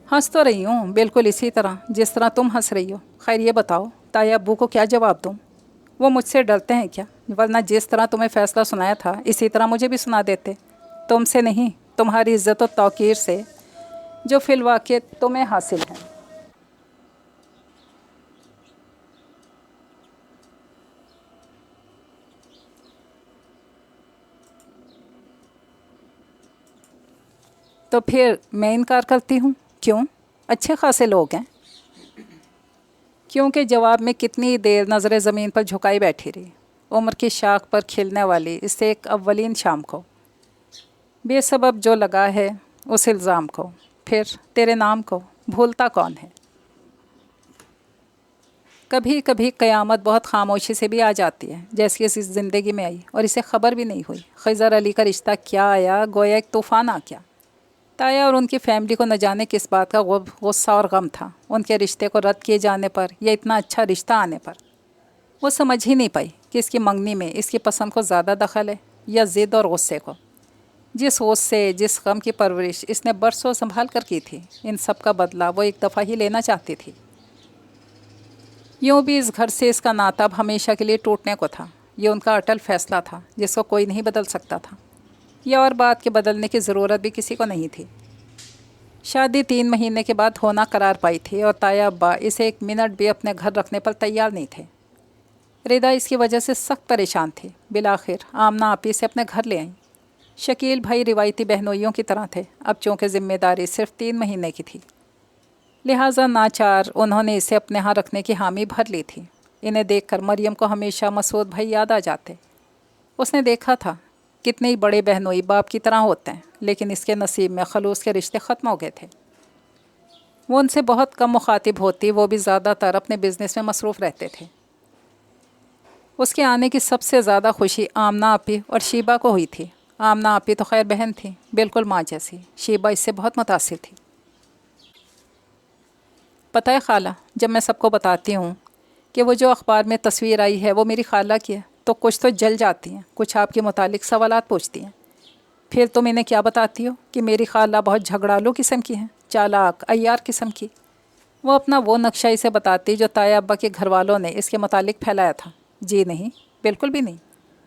हंस तो रही हूँ, बिल्कुल इसी तरह जिस तरह तुम हंस रही हो। खैर ये बताओ, ताया अब्बू को क्या जवाब दूँ? वो मुझसे डरते हैं क्या? वरना जिस तरह तुम्हें फ़ैसला सुनाया था इसी तरह मुझे भी सुना देते। तुमसे नहीं, तुम्हारी इज़्ज़त और तौक़ीर से जो फ़िलवाक़े तुम्हें हासिल है। तो फिर मैं इनकार करती हूँ। क्यों? अच्छे खासे लोग हैं। क्योंकि जवाब में कितनी देर नज़रें ज़मीन पर झुकाई बैठी रही। उम्र की शाख पर खिलने वाली इससे एक अव्वलीन शाम को बेसबब जो लगा है उस इल्ज़ाम को, फिर तेरे नाम को भूलता कौन है? कभी कभी क़यामत बहुत खामोशी से भी आ जाती है, जैसी इस ज़िंदगी में आई और इसे ख़बर भी नहीं हुई। खिज़र अली का रिश्ता क्या आया, गोया एक तूफ़ान आ गया। ताया और उनकी फैमिली को न जाने किस बात का गुस्सा और गम था, उनके रिश्ते को रद्द किए जाने पर या इतना अच्छा रिश्ता आने पर। वो समझ ही नहीं पाई कि इसकी मंगनी में इसकी पसंद को ज़्यादा दखल है या ज़िद और गुस्से को। जिस गुस्से, जिस गम की परवरिश इसने बरसों संभाल कर की थी, इन सब का बदला वो एक दफ़ा ही लेना चाहती थी। यूँ भी इस घर से इसका नाता अब हमेशा के लिए टूटने को था। ये उनका अटल फैसला था जिसको कोई नहीं बदल सकता था। یہ اور بات کے بدلنے کی ضرورت بھی کسی کو نہیں تھی۔ شادی 3 مہینے کے بعد ہونا قرار پائی تھی اور تایا ابا اسے 1 منٹ بھی اپنے گھر رکھنے پر تیار نہیں تھے۔ ردا اس کی وجہ سے سخت پریشان تھی۔ بالآخر آمنہ آپی سے اپنے گھر لے آئیں۔ شکیل بھائی روایتی بہنوئیوں کی طرح تھے، اب چونکہ ذمہ داری صرف 3 مہینے کی تھی، لہٰذا ناچار انہوں نے اسے اپنے ہاں رکھنے کی حامی بھر لی تھی۔ انہیں دیکھ کر مریم کو ہمیشہ مسعود بھائی یاد آ جاتے۔ اس نے دیکھا تھا کتنے ہی بڑے بہنوئی باپ کی طرح ہوتے ہیں، لیکن اس کے نصیب میں خلوص کے رشتے ختم ہو گئے تھے۔ وہ ان سے بہت کم مخاطب ہوتی، وہ بھی زیادہ تر اپنے بزنس میں مصروف رہتے تھے۔ اس کے آنے کی سب سے زیادہ خوشی آمنہ آپی اور شیبہ کو ہوئی تھی۔ آمنہ آپی تو خیر بہن تھی، بالکل ماں جیسی۔ شیبہ اس سے بہت متاثر تھی۔ پتہ ہے خالہ، جب میں سب کو بتاتی ہوں کہ وہ جو اخبار میں تصویر آئی ہے وہ میری خالہ کی ہے، تو کچھ تو جل جاتی ہیں، کچھ آپ کے متعلق سوالات پوچھتی ہیں۔ پھر تم انہیں کیا بتاتی ہو کہ میری خالہ بہت جھگڑالو قسم کی ہیں، چالاک عیار قسم کی۔ وہ اپنا وہ نقشہ اسے بتاتی جو تایا ابا کے گھر والوں نے اس کے متعلق پھیلایا تھا۔ جی نہیں، بالکل بھی نہیں۔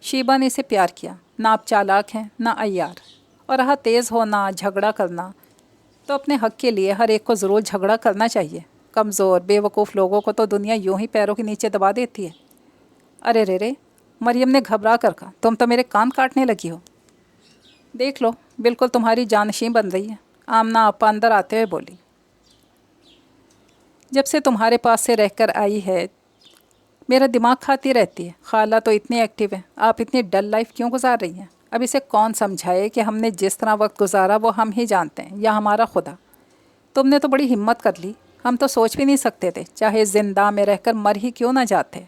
شیبہ نے اسے پیار کیا، نہ آپ چالاک ہیں نہ عیار، اور رہا تیز ہونا، جھگڑا کرنا، تو اپنے حق کے لیے ہر ایک کو ضرور جھگڑا کرنا چاہیے۔ کمزور بے وقوف لوگوں کو تو دنیا یوں ہی پیروں کے نیچے دبا دیتی ہے۔ ارے رے، مریم نے گھبرا کر کہا، تم تو میرے کان کاٹنے لگی ہو۔ دیکھ لو، بالکل تمہاری جانشین بن رہی ہے، آمنہ آپا اندر آتے ہوئے بولی۔ جب سے تمہارے پاس سے رہ کر آئی ہے میرا دماغ کھاتی رہتی ہے۔ خالہ تو اتنی ایکٹیو ہے، آپ اتنی ڈل لائف کیوں گزار رہی ہیں؟ اب اسے کون سمجھائے کہ ہم نے جس طرح وقت گزارا وہ ہم ہی جانتے ہیں، یا ہمارا خدا۔ تم نے تو بڑی ہمت کر لی، ہم تو سوچ بھی نہیں سکتے تھے، چاہے زندہ میں رہ کر مر ہی کیوں نہ جاتے۔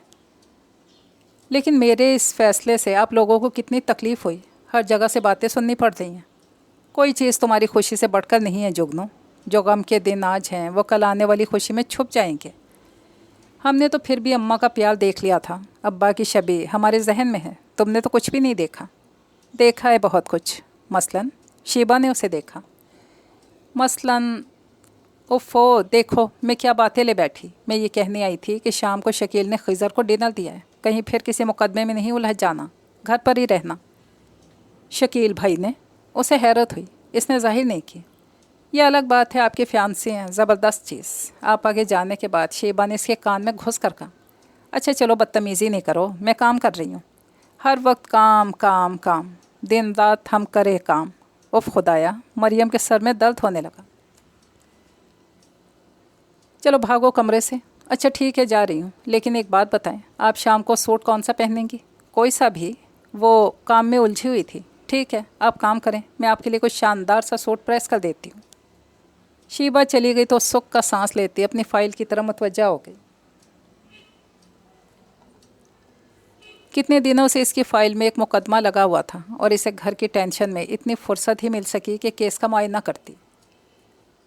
لیکن میرے اس فیصلے سے آپ لوگوں کو کتنی تکلیف ہوئی، ہر جگہ سے باتیں سننی پڑ رہی ہیں۔ کوئی چیز تمہاری خوشی سے بڑھ کر نہیں ہے جگنو۔ جو غم کے دن آج ہیں وہ کل آنے والی خوشی میں چھپ جائیں گے۔ ہم نے تو پھر بھی اماں کا پیار دیکھ لیا تھا، ابا کی شبیہ ہمارے ذہن میں ہے، تم نے تو کچھ بھی نہیں دیکھا۔ دیکھا ہے بہت کچھ، مثلاً شیبہ نے اسے دیکھا۔ مثلاً اوفو، دیکھو میں کیا باتیں لے بیٹھی۔ میں یہ کہنے آئی تھی کہ شام کو شکیل نے خضر کو ڈنر دیا ہے، کہیں پھر کسی مقدمے میں نہیں الجھ جانا، گھر پر ہی رہنا۔ شکیل بھائی نے؟ اسے حیرت ہوئی، اس نے ظاہر نہیں کی۔ یہ الگ بات ہے، آپ کے فیانسی ہیں، زبردست چیز۔ آپ آگے جانے کے بعد شیبہ نے اس کے کان میں گھس کر کہا، اچھا چلو بدتمیزی نہیں کرو، میں کام کر رہی ہوں۔ ہر وقت کام کام کام، دن رات ہم کرے کام۔ اف خدایا، مریم کے سر میں درد ہونے لگا۔ چلو بھاگو کمرے سے۔ اچھا ٹھیک ہے، جا رہی ہوں، لیکن ایک بات بتائیں، آپ شام کو سوٹ کون سا پہنیں گی؟ کوئی سا بھی۔ وہ کام میں الجھی ہوئی تھی۔ ٹھیک ہے، آپ کام کریں، میں آپ کے لیے کوئی شاندار سا سوٹ پریس کر دیتی ہوں۔ شیبہ چلی گئی تو سکھ کا سانس لیتی اپنی فائل کی طرف متوجہ ہو گئی۔ کتنے دنوں سے اس کی فائل میں ایک مقدمہ لگا ہوا تھا، اور اسے گھر کی ٹینشن میں اتنی فرصت ہی مل سکی کہ کیس کا معائنہ کرتی۔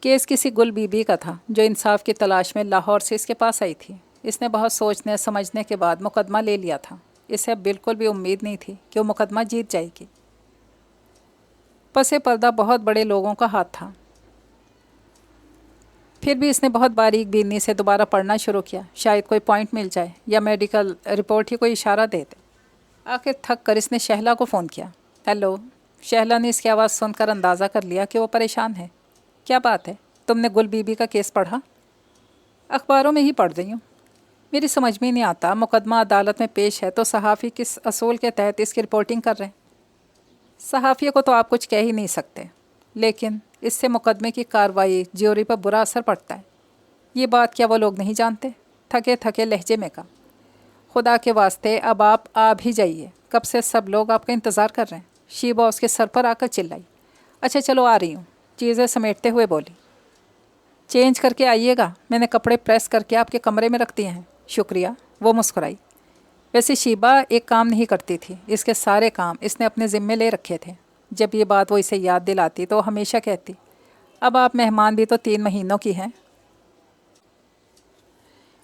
کیس کسی گل بی بی کا تھا جو انصاف کی تلاش میں لاہور سے اس کے پاس آئی تھی۔ اس نے بہت سوچنے سمجھنے کے بعد مقدمہ لے لیا تھا۔ اسے بالکل بھی امید نہیں تھی کہ وہ مقدمہ جیت جائے گی۔ پس پردہ بہت بڑے لوگوں کا ہاتھ تھا۔ پھر بھی اس نے بہت باریک بینی سے دوبارہ پڑھنا شروع کیا، شاید کوئی پوائنٹ مل جائے یا میڈیکل رپورٹ ہی کوئی اشارہ دے دے۔ آخر تھک کر اس نے شہلا کو فون کیا۔ ہیلو۔ شہلا نے اس کی آواز سن کر اندازہ کر لیا کہ وہ پریشان ہے۔ کیا بات ہے؟ تم نے گل بی بی کا کیس پڑھا؟ اخباروں میں ہی پڑھ رہی ہوں۔ میری سمجھ میں نہیں آتا، مقدمہ عدالت میں پیش ہے تو صحافی کس اصول کے تحت اس کی رپورٹنگ کر رہے ہیں؟ صحافی کو تو آپ کچھ کہہ ہی نہیں سکتے، لیکن اس سے مقدمے کی کارروائی جیوری پر برا اثر پڑتا ہے۔ یہ بات کیا وہ لوگ نہیں جانتے؟ تھکے تھکے لہجے میں کہا، خدا کے واسطے اب آپ آ بھی جائیے، کب سے سب لوگ آپ کا انتظار کر رہے ہیں۔ شیبہ اس کے سر پر آ کر چلائی۔ اچھا چلو آ رہی ہوں، چیزیں سمیٹتے ہوئے بولی۔ چینج کر کے آئیے گا، میں نے کپڑے پریس کر کے آپ کے کمرے میں رکھ دیے ہیں۔ شکریہ، وہ مسکرائی۔ ویسے شیبہ ایک کام نہیں کرتی تھی، اس کے سارے کام اس نے اپنے ذمے لے رکھے تھے۔ جب یہ بات وہ اسے یاد دلاتی تو وہ ہمیشہ کہتی، اب آپ مہمان بھی تو 3 مہینوں کی ہیں۔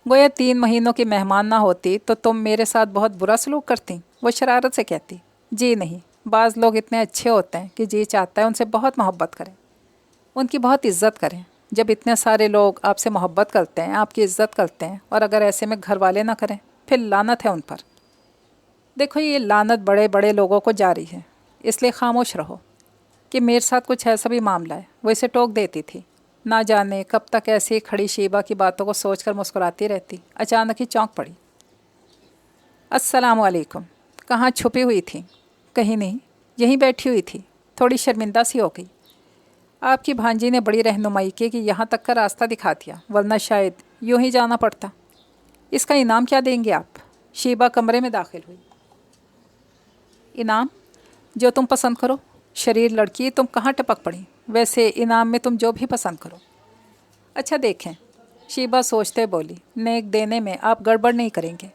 گویا 3 مہینوں کی مہمان نہ ہوتی تو تم میرے ساتھ بہت برا سلوک کرتی، وہ شرارت سے کہتی۔ جی نہیں، بعض لوگ اتنے اچھے ہوتے ہیں کہ جی چاہتا ہے ان سے بہت محبت کریں، ان کی بہت عزت کریں۔ جب اتنے سارے لوگ آپ سے محبت کرتے ہیں، آپ کی عزت کرتے ہیں، اور اگر ایسے میں گھر والے نہ کریں، پھر لعنت ہے ان پر۔ دیکھو یہ لعنت بڑے بڑے لوگوں کو جاری ہے، اس لیے خاموش رہو کہ میرے ساتھ کچھ ایسا بھی معاملہ ہے۔ وہ اسے ٹوک دیتی تھی۔ نہ جانے کب تک ایسی کھڑی شیبہ کی باتوں کو سوچ کر مسکراتی رہتی۔ اچانک ہی چونک پڑی۔ السلام علیکم۔ کہاں چھپی ہوئی تھی؟ کہیں نہیں، یہیں بیٹھی ہوئی تھی۔ تھوڑی شرمندہ سی ہو گئی۔ آپ کی بھانجی نے بڑی رہنمائی کی کہ یہاں تک کا راستہ دکھا دیا، ورنہ شاید یوں ہی جانا پڑتا۔ اس کا انعام کیا دیں گے آپ؟ شیبہ کمرے میں داخل ہوئی۔ انعام؟ جو تم پسند کرو۔ شریر لڑکی، تم کہاں ٹپک پڑی؟ ویسے انعام میں تم جو بھی پسند کرو۔ اچھا دیکھیں، شیبہ سوچتے بولی، نیک دینے میں آپ گڑبڑ نہیں کریں گے۔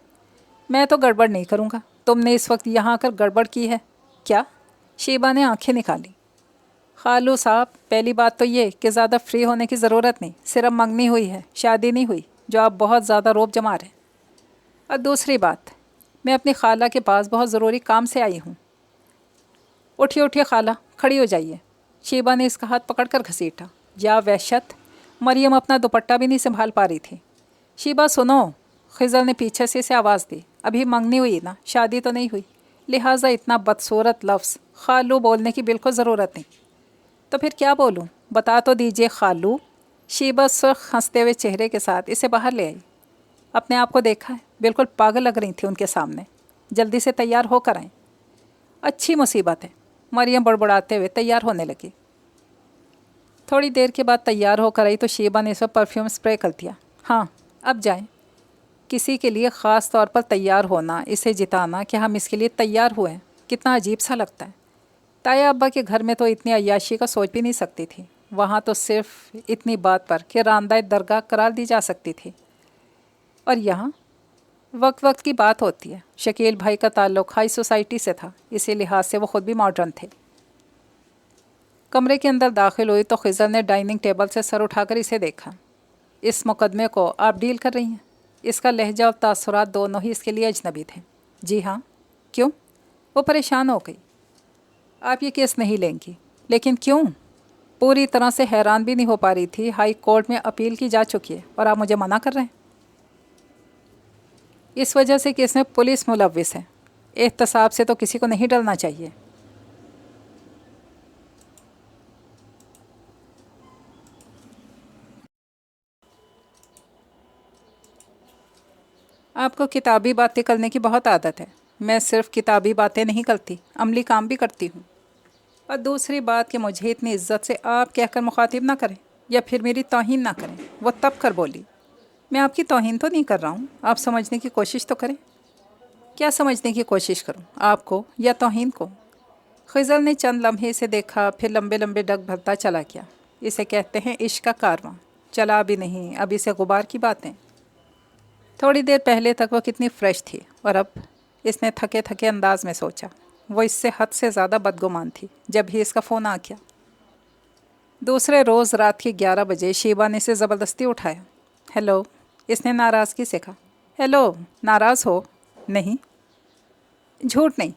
میں تو گڑبڑ نہیں کروں گا۔ تم نے اس وقت یہاں آ کر گڑبڑ کی ہے کیا؟ شیبہ نے آنکھیں نکالی۔ خالو صاحب، پہلی بات تو یہ کہ زیادہ فری ہونے کی ضرورت نہیں، صرف منگنی ہوئی ہے، شادی نہیں ہوئی، جو آپ بہت زیادہ روب جما رہے ہیں۔ اور دوسری بات، میں اپنی خالہ کے پاس بہت ضروری کام سے آئی ہوں۔ اٹھیے اٹھیے خالہ، کھڑی ہو جائیے۔ شیبہ نے اس کا ہاتھ پکڑ کر گھسیٹا۔ یا وحشت! مریم اپنا دوپٹہ بھی نہیں سنبھال پا رہی تھی۔ شیبہ سنو، خضر نے پیچھے سے اسے آواز دی۔ ابھی منگنی ہوئی نا، شادی تو نہیں ہوئی، لہٰذا اتنا بدصورت لفظ خالو بولنے کی بالکل ضرورت نہیں۔ تو پھر کیا بولوں؟ بتا تو دیجئے خالو۔ شیبہ سرخ ہنستے ہوئے چہرے کے ساتھ اسے باہر لے آئی۔ اپنے آپ کو دیکھا ہے؟ بالکل پاگل لگ رہی تھی ان کے سامنے۔ جلدی سے تیار ہو کر آئیں۔ اچھی مصیبت ہے، مریم بڑبڑاتے ہوئے تیار ہونے لگی۔ تھوڑی دیر کے بعد تیار ہو کر آئی تو شیبہ نے اس پر پرفیوم اسپرے کر دیا۔ ہاں اب جائیں۔ کسی کے لیے خاص طور پر تیار ہونا، اسے جتانا کہ ہم اس کے لیے تیار ہوئے ہیں، کتنا عجیب سا لگتا ہے۔ تایا ابا کے گھر میں تو اتنی عیاشی کا سوچ بھی نہیں سکتی تھی، وہاں تو صرف اتنی بات پر کہ راندہ درگاہ قرار دی جا سکتی تھی، اور یہاں وقت وقت کی بات ہوتی ہے۔ شکیل بھائی کا تعلق ہائی سوسائٹی سے تھا، اسی لحاظ سے وہ خود بھی ماڈرن تھے۔ کمرے کے اندر داخل ہوئی تو خضر نے ڈائننگ ٹیبل سے سر اٹھا کر اسے دیکھا۔ اس مقدمے کو آپ ڈیل کر رہی ہیں؟ اس کا لہجہ اور تاثرات دونوں ہی اس کے لیے اجنبی تھے۔ جی ہاں۔ کیوں؟ وہ پریشان ہو گئی۔ آپ یہ کیس نہیں لیں گی؟ لیکن کیوں؟ پوری طرح سے حیران بھی نہیں ہو پا رہی تھی۔ ہائی کورٹ میں اپیل کی جا چکی ہے اور آپ مجھے منع کر رہے ہیں؟ اس وجہ سے کہ اس میں پولیس ملوث ہے۔ احتساب سے تو کسی کو نہیں ڈرنا چاہیے۔ آپ کو کتابی باتیں کرنے کی بہت عادت ہے۔ میں صرف کتابی باتیں نہیں کرتی، عملی کام بھی کرتی ہوں۔ اور دوسری بات کہ مجھے اتنی عزت سے آپ کہہ کر مخاطب نہ کریں، یا پھر میری توہین نہ کریں۔ وہ تب کر بولی۔ میں آپ کی توہین تو نہیں کر رہا ہوں، آپ سمجھنے کی کوشش تو کریں۔ کیا سمجھنے کی کوشش کروں، آپ کو یا توہین کو؟ خضر نے چند لمحے سے دیکھا، پھر لمبے لمبے ڈگ بھرتا چلا گیا۔ اسے کہتے ہیں عشق کا کارواں، چلا بھی نہیں، اب اسے غبار کی باتیں۔ تھوڑی دیر پہلے تک وہ کتنی فریش تھی، اور اب اس نے تھکے تھکے انداز میں سوچا وہ اس سے حد سے زیادہ بدگمان تھی جب ہی اس کا فون آ گیا۔ دوسرے روز رات کے 11 بجے شیبہ نے اسے زبردستی اٹھایا۔ ہیلو، اس نے ناراضگی سے کہا۔ ہیلو، ناراض ہو؟ نہیں۔ جھوٹ نہیں۔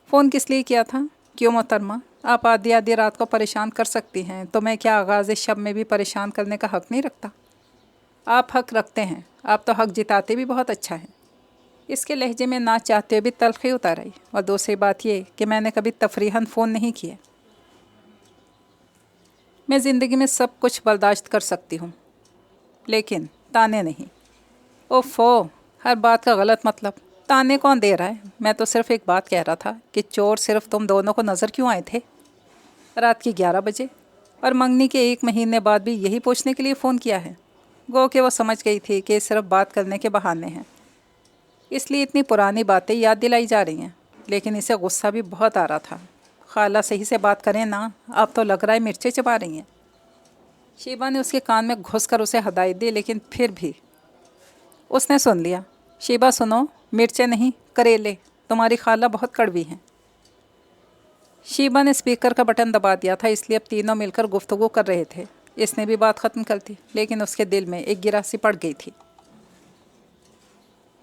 فون کس لیے کیا تھا؟ کیوں محترمہ، آپ آدھی آدھی رات کو پریشان کر سکتی ہیں، تو میں کیا آغاز شب میں بھی پریشان کرنے کا حق نہیں رکھتا؟ آپ حق رکھتے ہیں، آپ تو حق جتاتے بھی بہت اچھا ہے۔ اس کے لہجے میں نہ چاہتے ہوئے بھی تلخی اتار آئی۔ اور دوسری بات یہ کہ میں نے کبھی تفریحاً فون نہیں کیا۔ میں زندگی میں سب کچھ برداشت کر سکتی ہوں، لیکن تانے نہیں۔ اوفو، ہر بات کا غلط مطلب۔ تانے کون دے رہا ہے؟ میں تو صرف ایک بات کہہ رہا تھا کہ چور صرف تم دونوں کو نظر کیوں آئے تھے رات کی 11 بجے، اور منگنی کے 1 مہینے بعد بھی یہی پوچھنے کے لیے فون کیا ہے؟ گو کہ وہ سمجھ گئی تھی کہ صرف بات کرنے کے بہانے ہیں، اس لیے اتنی پرانی باتیں یاد دلائی جا رہی ہیں۔ لیکن اسے غصہ بھی بہت آ رہا تھا۔ خالہ صحیح سے بات کریں نا، آپ تو لگ رہا ہے مرچیں چبا رہی ہیں۔ شیبہ نے اس کے کان میں گھس کر اسے ہدایت دی، لیکن پھر بھی اس نے سن لیا۔ شیبہ سنو، مرچیں نہیں، کریلے، تمہاری خالہ بہت کڑوی ہیں۔ شیبہ نے اسپیکر کا بٹن دبا دیا تھا، اس لیے اب تینوں مل کر گفتگو کر رہے تھے۔ اس نے بھی بات ختم کر دی، لیکن اس کے دل میں ایک گرہ سی پڑ گئی تھی۔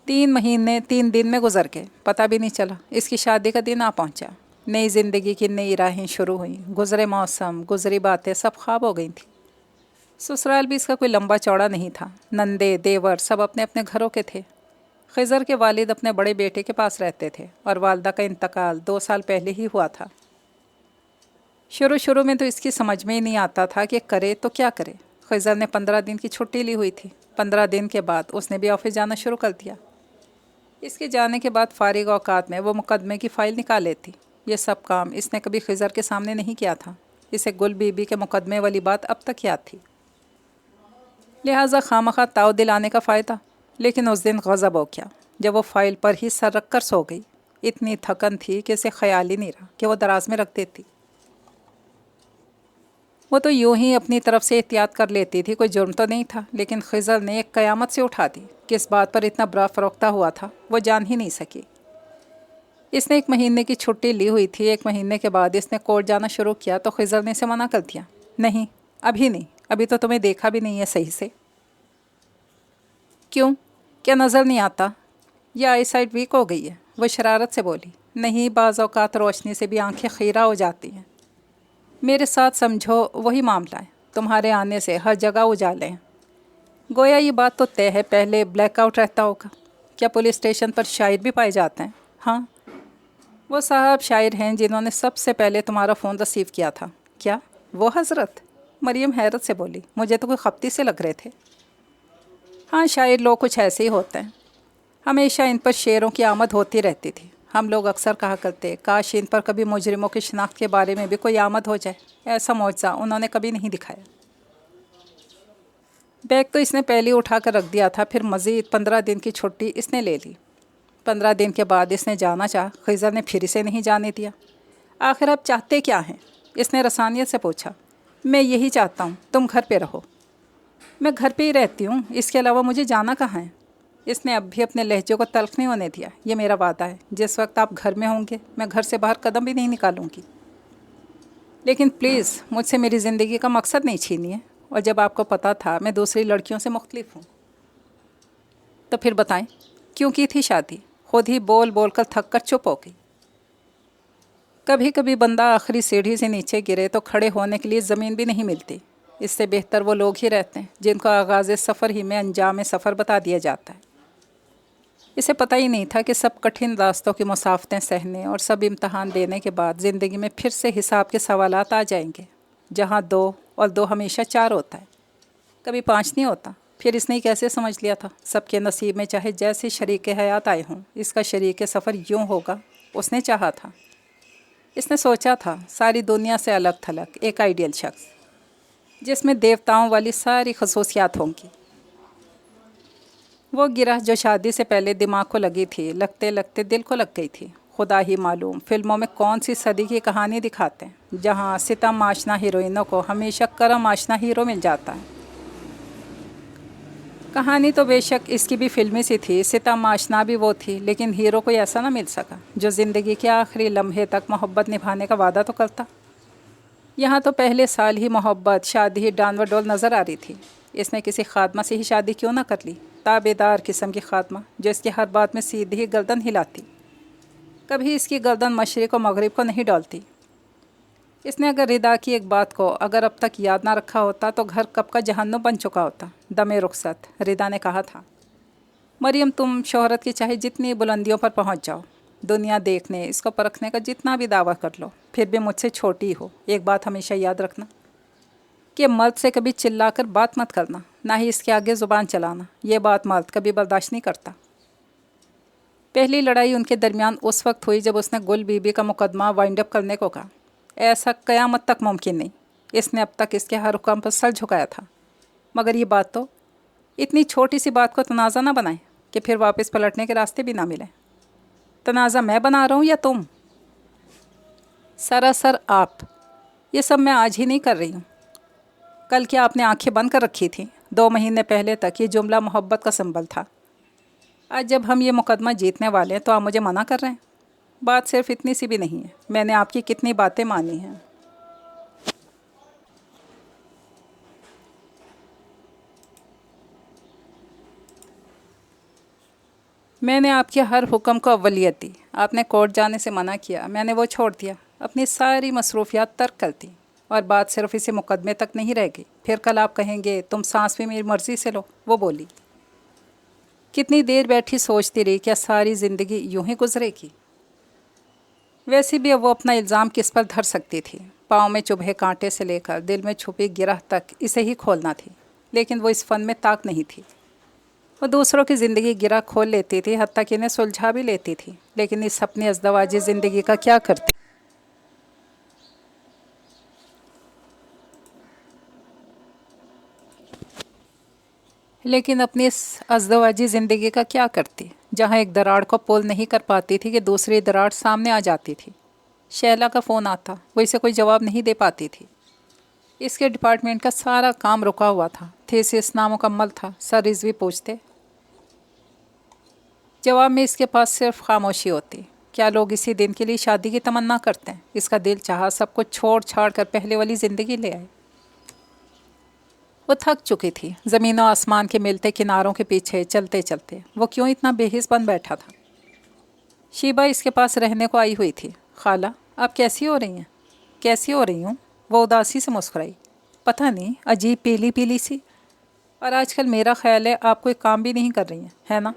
3 مہینے 3 دن میں گزر گئے، پتہ بھی نہیں چلا۔ اس کی شادی کا دن آ پہنچا۔ نئی زندگی کی نئی راہیں شروع ہوئیں۔ گزرے موسم، گزری باتیں سب خواب ہو گئی تھیں۔ سسرال بھی اس کا کوئی لمبا چوڑا نہیں تھا۔ نندے دیور سب اپنے اپنے گھروں کے تھے۔ خضر کے والد اپنے بڑے بیٹے کے پاس رہتے تھے، اور والدہ کا انتقال 2 سال پہلے ہی ہوا تھا۔ शुरू में तो इसकी समझ में ही नहीं आता था कि करे तो क्या करे। खिज़र ने 15 दिन की छुट्टी ली हुई थी। 15 दिन के बाद उसने भी ऑफिस जाना शुरू कर दिया। इसके जाने के बाद फारिग औकात में वो मुकदमे की फ़ाइल निकाल लेती। ये सब काम इसने कभी खिज़र के सामने नहीं किया था। इसे गुल बीबी के मुकदमे वाली बात अब तक याद थी, लिहाजा खामखा ताव दिलाने का फ़ायदा। लेकिन उस दिन गज़ब हो गया जब वो फ़ाइल पर ही सर रख कर सो गई। इतनी थकन थी कि इसे ख्याल ही नहीं रहा कि वो दराज में रख देती। वो तो यूं ही अपनी तरफ से एहतियात कर लेती थी, कोई जुर्म तो नहीं था। लेकिन खिज़र ने एक क़यामत से उठा दी। किस बात पर इतना बुरा फरोख्ता हुआ था वो जान ही नहीं सकी। इसने 1 महीने की छुट्टी ली हुई थी। 1 महीने के बाद इसने कोर्ट जाना शुरू किया तो खिज़र ने इसे मना कर दिया, नहीं अभी नहीं, अभी तो तुम्हें देखा भी नहीं है सही से। क्यों, क्या नज़र नहीं आता या आई साइड वीक हो गई है? वो शरारत से बोली। नहीं, बाज़ औक़ात रोशनी से भी आंखें खीरा हो जाती हैं। मेरे साथ समझो वही मामला है। तुम्हारे आने से हर जगह उजाले हैं। गोया ये बात तो तय है पहले ब्लैकआउट रहता होगा। क्या पुलिस स्टेशन पर शायर भी पाए जाते हैं? हाँ, वो साहब शायर हैं जिन्होंने सबसे पहले तुम्हारा फ़ोन रिसीव किया था। क्या वो हज़रत? मरियम हैरत से बोली। मुझे तो कोई खप्ती से लग रहे थे। हाँ, शायर लोग कुछ ऐसे ही होते हैं। हमेशा इन पर शेरों की आमद होती रहती थी। हम लोग अक्सर कहा करते, काश इन पर कभी मुजरिमों की शिनाख्त के बारे में भी कोई आमद हो जाए। ऐसा मौजज़ा उन्होंने कभी नहीं दिखाया। बैग तो इसने पहले उठा कर रख दिया था। फिर मज़ीद 15 दिन की छुट्टी इसने ले ली। 15 दिन के बाद इसने जाना चाहा। खिज़र ने फिर इसे नहीं जाने दिया। आखिर आप चाहते क्या हैं? इसने रसानियत से पूछा। मैं यही चाहता हूँ तुम घर पे रहो। मैं घर पे ही रहती हूँ, इसके अलावा मुझे जाना कहाँ है? इसने अब भी अपने लहजे को तल्ख नहीं होने दिया। ये मेरा वादा है, जिस वक्त आप घर में होंगे मैं घर से बाहर कदम भी नहीं निकालूंगी। लेकिन प्लीज़ मुझसे मेरी ज़िंदगी का मकसद नहीं छीनिए। और जब आपको पता था मैं दूसरी लड़कियों से मुख्तलिफ हूँ तो फिर बताएं क्यों की थी शादी? खुद ही बोल बोल कर थक कर चुप हो गई। कभी कभी बंदा आखिरी सीढ़ी से नीचे गिरे तो खड़े होने के लिए ज़मीन भी नहीं मिलती। इससे बेहतर वो लोग ही रहते हैं जिनको आगाज़ सफ़र ही में अंजाम सफ़र बता दिया जाता है। इसे पता ही नहीं था कि सब कठिन रास्तों की मुसाफ़तें सहने और सब इम्तहान देने के बाद ज़िंदगी में फिर से हिसाब के सवालात आ जाएंगे, जहाँ 2 और 2 हमेशा 4 होता है, कभी 5 नहीं होता। फिर इसने कैसे समझ लिया था सबके नसीब में चाहे जैसे शरीक हयात आए हों, इसका शरीक सफ़र यूँ होगा। उसने चाहा था, इसने सोचा था, सारी दुनिया से अलग थलग एक आइडियल शख्स जिसमें देवताओं वाली सारी खसूसियात होंगी। वो गिरह जो शादी से पहले दिमाग को लगी थी, लगते लगते दिल को लग गई थी। खुदा ही मालूम फिल्मों में कौन सी सदी की कहानी दिखाते हैं जहाँ सितम आशना हीरोइनों को हमेशा करम आशना हीरो मिल जाता है। कहानी तो बेशक इसकी भी फिल्मी सी थी, सितम आशना भी वो थी, लेकिन हीरो कोई ऐसा ना मिल सका जो ज़िंदगी के आखिरी लम्हे तक मोहब्बत निभाने का वादा तो करता। यहाँ तो पहले साल ही मोहब्बत शादी ही डानवर डोल नज़र आ रही थी। इसने किसी खात्मा से ही शादी क्यों ना कर ली, ताबेदार किस्म की खात्मा जो इसकी हर बात में सीधी ही गर्दन हिलाती, कभी इसकी गर्दन मशरिक़ और मगरिब को नहीं डोलती। इसने अगर रिदा की एक बात को अगर अब तक याद ना रखा होता तो घर कब का जहन्नुम बन चुका होता। दमे रुखसत रिदा ने कहा था, मरियम तुम शोहरत की चाहे जितनी बुलंदियों पर पहुँच जाओ, दुनिया देखने इसको परखने का जितना भी दावा कर लो, फिर भी मुझसे छोटी हो। एक बात हमेशा याद रखना कि मर्द से कभी चिल्लाकर बात मत करना, ना ही इसके आगे ज़ुबान चलाना। ये बात मर्द कभी बर्दाश्त नहीं करता। पहली लड़ाई उनके दरमियान उस वक्त हुई जब उसने गुल बीबी का मुकदमा वाइंड अप करने को कहा। ऐसा क़यामत तक मुमकिन नहीं। इसने अब तक इसके हर हुक्म पर सर झुकाया था, मगर ये बात तो इतनी छोटी सी बात को तनाज़ा ना बनाए कि फिर वापस पलटने के रास्ते भी ना मिले। तनाज़ा मैं बना रहा हूँ या तुम? सरासर आप। ये सब मैं आज ही नहीं कर रही हूँ। कल क्या आपने आंखें बंद कर रखी थी? 2 महीने पहले तक ये जुमला मोहब्बत का संबल था। आज जब हम ये मुकदमा जीतने वाले हैं तो आप मुझे मना कर रहे हैं। बात सिर्फ इतनी सी भी नहीं है, मैंने आपकी कितनी बातें मानी हैं। मैंने आपके हर हुक्म को अव्वलियत दी। आपने कोर्ट जाने से मना किया, मैंने वो छोड़ दिया, अपनी सारी मसरूफियात तर्क कर दी। और बात सिर्फ इसी मुकदमे तक नहीं रह गई। फिर कल आप कहेंगे तुम सांस भी मेरी मर्ज़ी से लो। वो बोली। कितनी देर बैठी सोचती रही, क्या सारी ज़िंदगी यूं ही गुजरेगी? वैसे भी अब वो अपना इल्ज़ाम किस पर धर सकती थी? पाँव में चुभे कांटे से लेकर दिल में छुपी गिरह तक इसे ही खोलना थी, लेकिन वो इस फन में ताक नहीं थी। वो दूसरों की ज़िंदगी गिरह खोल लेती थी, हत्ता कि इन्हें सुलझा भी लेती थी, लेकिन इस अपनी अज़दवाजी ज़िंदगी का क्या करती। लेकिन अपनी इस अज़दवाजी ज़िंदगी का क्या करती, जहाँ एक दरार को पोल नहीं कर पाती थी कि दूसरी दरार सामने आ जाती थी। शैला का फ़ोन आता, वो इसे कोई जवाब नहीं दे पाती थी। इसके डिपार्टमेंट का सारा काम रुका हुआ था, थीसिस नामुकम्मल था। सर रिजवी पूछते, जवाब में इसके पास सिर्फ खामोशी होती। क्या लोग इसी दिन के लिए शादी की तमन्ना करते हैं? इसका दिल चाहा सब कुछ छोड़ छाड़ कर पहले वाली ज़िंदगी ले आए। वो थक चुकी थी, ज़मीन और आसमान के मिलते किनारों के पीछे चलते चलते। वो क्यों इतना बेहिस बन बैठा था? शीबा इसके पास रहने को आई हुई थी। खाला, आप कैसी हो रही हैं? कैसी हो रही हूँ? वो उदासी से मुस्कुराई। पता नहीं, अजीब पीली पीली सी। और आजकल मेरा ख्याल है आप कोई काम भी नहीं कर रही हैं, है ना?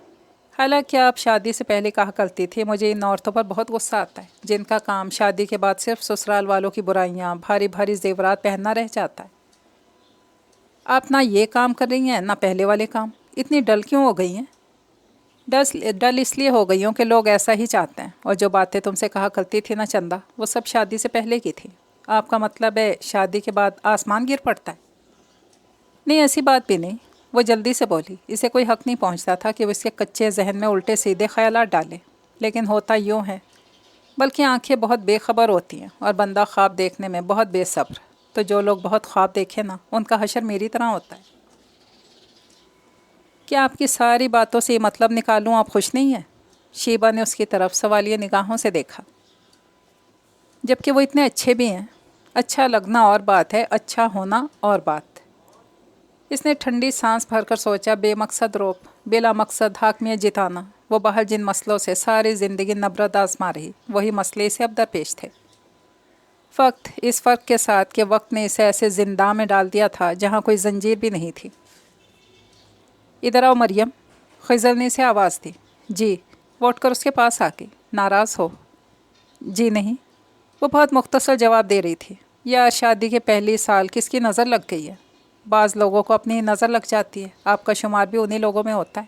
हालांकि आप शादी से पहले कहा करती थी, मुझे इन औरतों पर बहुत गुस्सा आता है जिनका काम शादी के बाद सिर्फ ससुराल वालों की बुराइयाँ, भारी भारी जेवरात पहनना रह जाता है। आप ना ये काम कर रही हैं ना पहले वाले काम। इतनी डल क्यों हो गई हैं? डल इसलिए हो गई हूँ कि लोग ऐसा ही चाहते हैं। और जो बातें तुमसे कहा करती थी ना चंदा, वो सब शादी से पहले की थी। आपका मतलब है शादी के बाद आसमान गिर पड़ता है? नहीं, ऐसी बात भी नहीं। वो जल्दी से बोली। इसे कोई हक नहीं पहुँचता था कि वो इसके कच्चे जहन में उल्टे सीधे ख्यालात डाले, लेकिन होता यूँ है। बल्कि आंखें बहुत बेखबर होती हैं और बंदा ख्वाब देखने में बहुत बेसब्र। तो जो लोग बहुत ख्वाब देखे ना, उनका हशर मेरी तरह होता है। क्या आपकी सारी बातों से ये मतलब निकालूं आप खुश नहीं हैं? शीबा ने उसकी तरफ सवालिया निगाहों से देखा। जबकि वो इतने अच्छे भी हैं। अच्छा लगना और बात है, अच्छा होना और बात। इसने ठंडी सांस भरकर सोचा, बेमकसद रोप, बिला मकसद हाकमियत जिताना, वो बाहर जिन मसलों से सारी ज़िंदगी नबरत आजमा रही, वही मसले इसे अब दरपेश थे। फ़क्त इस फ़र्क के साथ कि वक्त ने इसे ऐसे जिंदा में डाल दिया था जहाँ कोई जंजीर भी नहीं थी। इधर आओ मरियम, खिज़र ने इसे आवाज़ दी। जी। वो उठकर उसके पास आ गई। नाराज़ हो? जी नहीं, वो बहुत मुख्तसर जवाब दे रही थी। यार, शादी के पहली साल किसकी नज़र लग गई है? बाज़ लोगों को अपनी नज़र लग जाती है, आपका शुमार भी उन्हीं लोगों में होता है।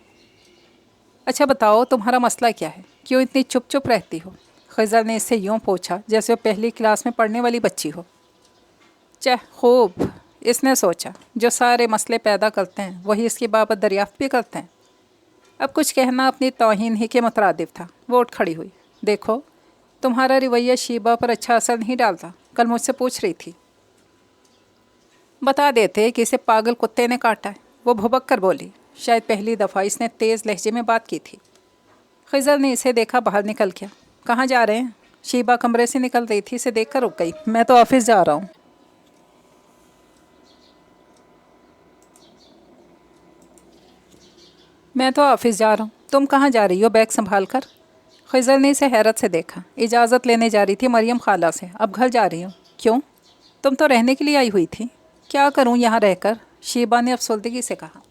अच्छा बताओ, तुम्हारा मसला क्या है? क्यों इतनी चुप चुप रहती हो? खिज़र ने इससे यूँ पूछा जैसे वो पहली क्लास में पढ़ने वाली बच्ची हो। चह खूब, इसने सोचा, जो सारे मसले पैदा करते हैं वही इसकी बाबत दरियाफ्त भी करते हैं। अब कुछ कहना अपनी तौहीन ही के मुतरादिफ था। वो उठ खड़ी हुई। देखो, तुम्हारा रवैया शीबा पर अच्छा असर नहीं डालता। कल मुझसे पूछ रही थी, बता देते कि इसे पागल कुत्ते ने काटा है। वो भुबक कर बोली। शायद पहली दफ़ा इसने तेज़ लहजे में बात की थी। खिज़र ने इसे देखा, बाहर निकल गया। कहाँ जा रहे हैं? शीबा कमरे से निकल रही थी, इसे देखकर रुक गई। मैं तो ऑफिस जा रहा हूँ। मैं तो ऑफिस जा रहा हूँ, तुम कहाँ जा रही हो बैग संभाल कर? खिज़र ने इसे हैरत से देखा। इजाज़त लेने जा रही थी मरियम खाला से, अब घर जा रही हूँ। क्यों? तुम तो रहने के लिए आई हुई थी। क्या करूँ यहाँ रहकर? शीबा ने अफसुर्दगी से कहा।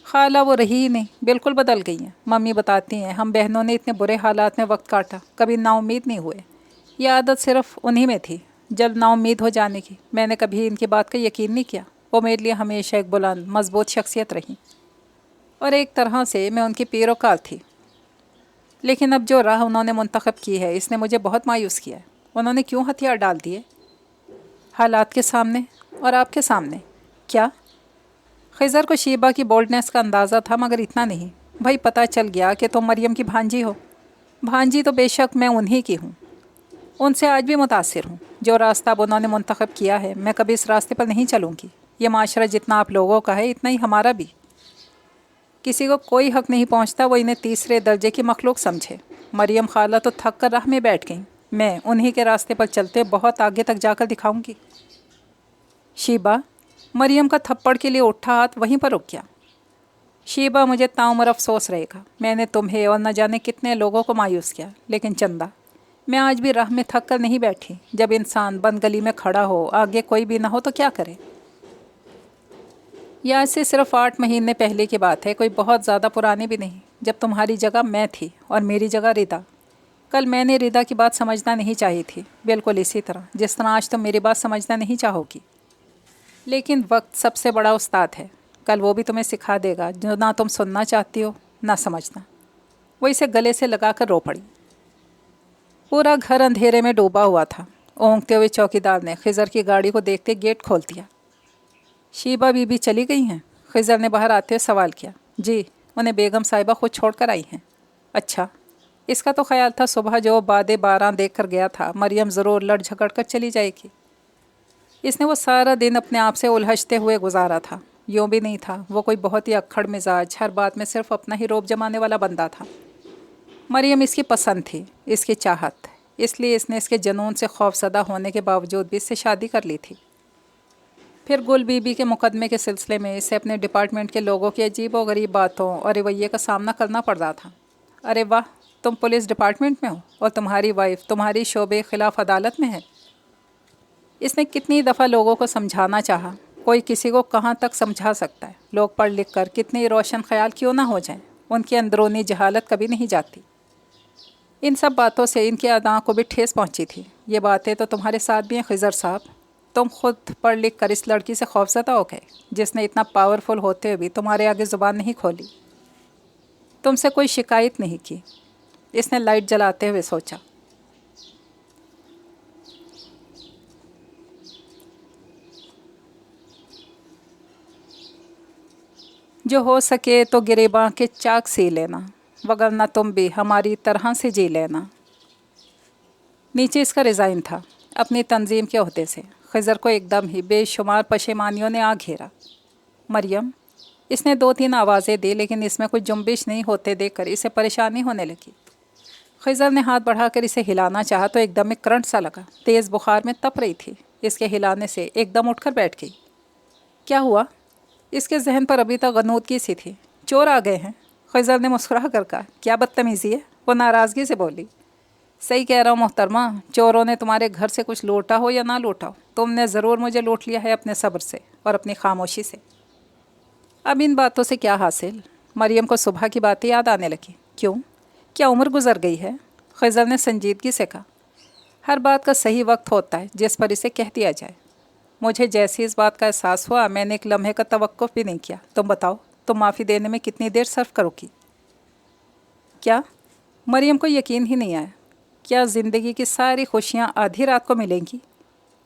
खाला वो रही ही नहीं, बिल्कुल बदल गई हैं। मम्मी बताती हैं, हम बहनों ने इतने बुरे हालात में वक्त काटा, कभी नाउम्मीद नहीं हुए। यह आदत सिर्फ उन्हीं में थी, जब नाउम्मीद हो जाने की। मैंने कभी इनकी बात का यकीन नहीं किया। वो मेरे लिए हमेशा एक बुलंद मजबूत शख्सियत रही और एक तरह से मैं उनकी पैरोकार थी। लेकिन अब जो राह उन्होंने मुंतखब की है, इसने मुझे बहुत मायूस किया है। उन्होंने क्यों हथियार डाल दिए? हालात के सामने और आपके सामने। क्या? खिज़र को शीबा की बोल्डनेस का अंदाज़ा था, मगर इतना नहीं। भाई, पता चल गया कि तुम मरियम की भांजी हो। भांजी तो बेशक मैं उन्हीं की हूँ, उनसे आज भी मुतासिर हूँ। जो रास्ता अब उन्होंने मुंतखब किया है, मैं कभी इस रास्ते पर नहीं चलूँगी। ये माशरा जितना आप लोगों का है, इतना ही हमारा भी। किसी को कोई हक नहीं पहुँचता वो इन्हें तीसरे दर्जे की मखलूक समझे। मरियम खाला तो थक कर राह में बैठ गई। मैं उन्हीं के रास्ते पर चलते बहुत आगे तक जाकर दिखाऊंगी। शीबा, मरियम का थप्पड़ के लिए उठा हाथ वहीं पर रुक गया। शीबा, मुझे ताउम्र अफसोस रहेगा, मैंने तुम्हें और न जाने कितने लोगों को मायूस किया। लेकिन चंदा, मैं आज भी राह में थक कर नहीं बैठी। जब इंसान बंद गली में खड़ा हो, आगे कोई भी ना हो, तो क्या करे? यह आज से सिर्फ 8 महीने पहले की बात है, कोई बहुत ज़्यादा पुरानी भी नहीं, जब तुम्हारी जगह मैं थी और मेरी जगह रिदा। कल मैंने रिदा की बात समझना नहीं चाहिए थी, बिल्कुल इसी तरह जिस तरह आज तुम मेरी बात समझना नहीं चाहोगी। लेकिन वक्त सबसे बड़ा उस्ताद है, कल वो भी तुम्हें सिखा देगा जो ना तुम सुनना चाहती हो ना समझना। वो इसे गले से लगाकर रो पड़ी। पूरा घर अंधेरे में डूबा हुआ था। ओंघते हुए चौकीदार ने खिज़र की गाड़ी को देखते गेट खोल दिया। शीबा बीबी चली गई हैं? खिज़र ने बाहर आते हुए सवाल किया। जी, उन्हें बेगम साहिबा खुद छोड़ कर आई हैं। अच्छा, इसका तो ख्याल था सुबह जो बादे बारां देख कर गया था मरियम ज़रूर लड़ झगड़ कर चली जाएगी। इसने वो सारा दिन अपने आप से उलझते हुए गुजारा था। यूँ भी नहीं था, वो कोई बहुत ही अक्खड़ मिजाज, हर बात में सिर्फ अपना ही रोब जमाने वाला बंदा था। मरियम इसकी पसंद थी, इसकी चाहत, इसलिए इसने इसके जुनून से खौफज़दा होने के बावजूद भी इससे शादी कर ली थी। फिर गुल बीबी के मुकदमे के सिलसिले में इसे अपने डिपार्टमेंट के लोगों की अजीब व गरीब बातों और रवैये का सामना करना पड़ रहा था। अरे वाह, तुम पुलिस डिपार्टमेंट में हो और तुम्हारी वाइफ तुम्हारी शोबे खिलाफ अदालत में है। इसने कितनी दफ़ा लोगों को समझाना चाहा, कोई किसी को कहाँ तक समझा सकता है। लोग पढ़ लिख कर कितने रोशन ख्याल क्यों ना हो जाएं, उनकी अंदरूनी जहालत कभी नहीं जाती। इन सब बातों से इनकी अदा को भी ठेस पहुंची थी। ये बातें तो तुम्हारे साथ भी हैं खिज़र साहब। तुम खुद पढ़ लिख कर इस लड़की से खौफज़दा हो गए जिसने इतना पावरफुल होते हुए भी तुम्हारे आगे ज़ुबान नहीं खोली, तुमसे कोई शिकायत नहीं की। इसने लाइट जलाते हुए सोचा। जो हो सके तो गिरेबां के चाक सी लेना, वगरना तुम भी हमारी तरह से जी लेना। नीचे इसका रिज़ाइन था अपनी तंजीम के ओहदे से। खिज़र को एकदम ही बेशुमार पशेमानियों ने आ घेरा। मरियम, इसने 2-3 आवाज़ें दी लेकिन इसमें कोई जुम्बिश नहीं होते देखकर इसे परेशानी होने लगी। खिज़र ने हाथ बढ़ाकर इसे हिलाना चाहा तो एकदम में करंट सा लगा। तेज़ बुखार में तप रही थी, इसके हिलाने से एकदम उठकर बैठ गई। क्या हुआ? इसके जहन पर अभी तक गनूदगी सी थी। चोर आ गए हैं? खिज़र ने मुस्कुरा कर कहा। क्या बदतमीज़ी है? वो नाराज़गी से बोली। सही कह रहा हूँ मोहतरमा, चोरों ने तुम्हारे घर से कुछ लूटा हो या ना लूटा हो, तुमने ज़रूर मुझे लूट लिया है अपने सब्र से और अपनी खामोशी से। अब इन बातों से क्या हासिल? मरियम को सुबह की बातें याद आने लगी। क्यों? क्या उम्र गुजर गई है? खिज़र ने संजीदगी से कहा। हर बात का सही वक्त होता है जिस पर इसे कह दिया जाए। मुझे जैसी इस बात का एहसास हुआ मैंने एक लम्हे का तवक्कुफ़ भी नहीं किया। तुम बताओ, तुम माफ़ी देने में कितनी देर सर्व करोगी? क्या? मरियम को यकीन ही नहीं आया। क्या ज़िंदगी की सारी खुशियाँ आधी रात को मिलेंगी?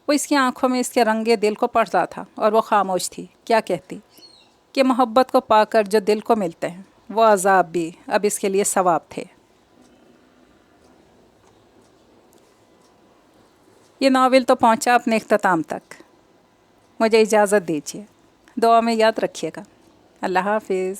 वो इसकी आंखों में इसके रंगे दिल को पढ़ रहा था और वो खामोश थी। क्या कहती कि मोहब्बत को पाकर जो दिल को मिलते हैं वो अज़ाब भी अब इसके लिए सवाब थे। ये नावल तो पहुंचा अपने इख्तिताम तक। मुझे इजाज़त दीजिए, दुआ में याद रखिएगा। अल्लाह हाफिज़।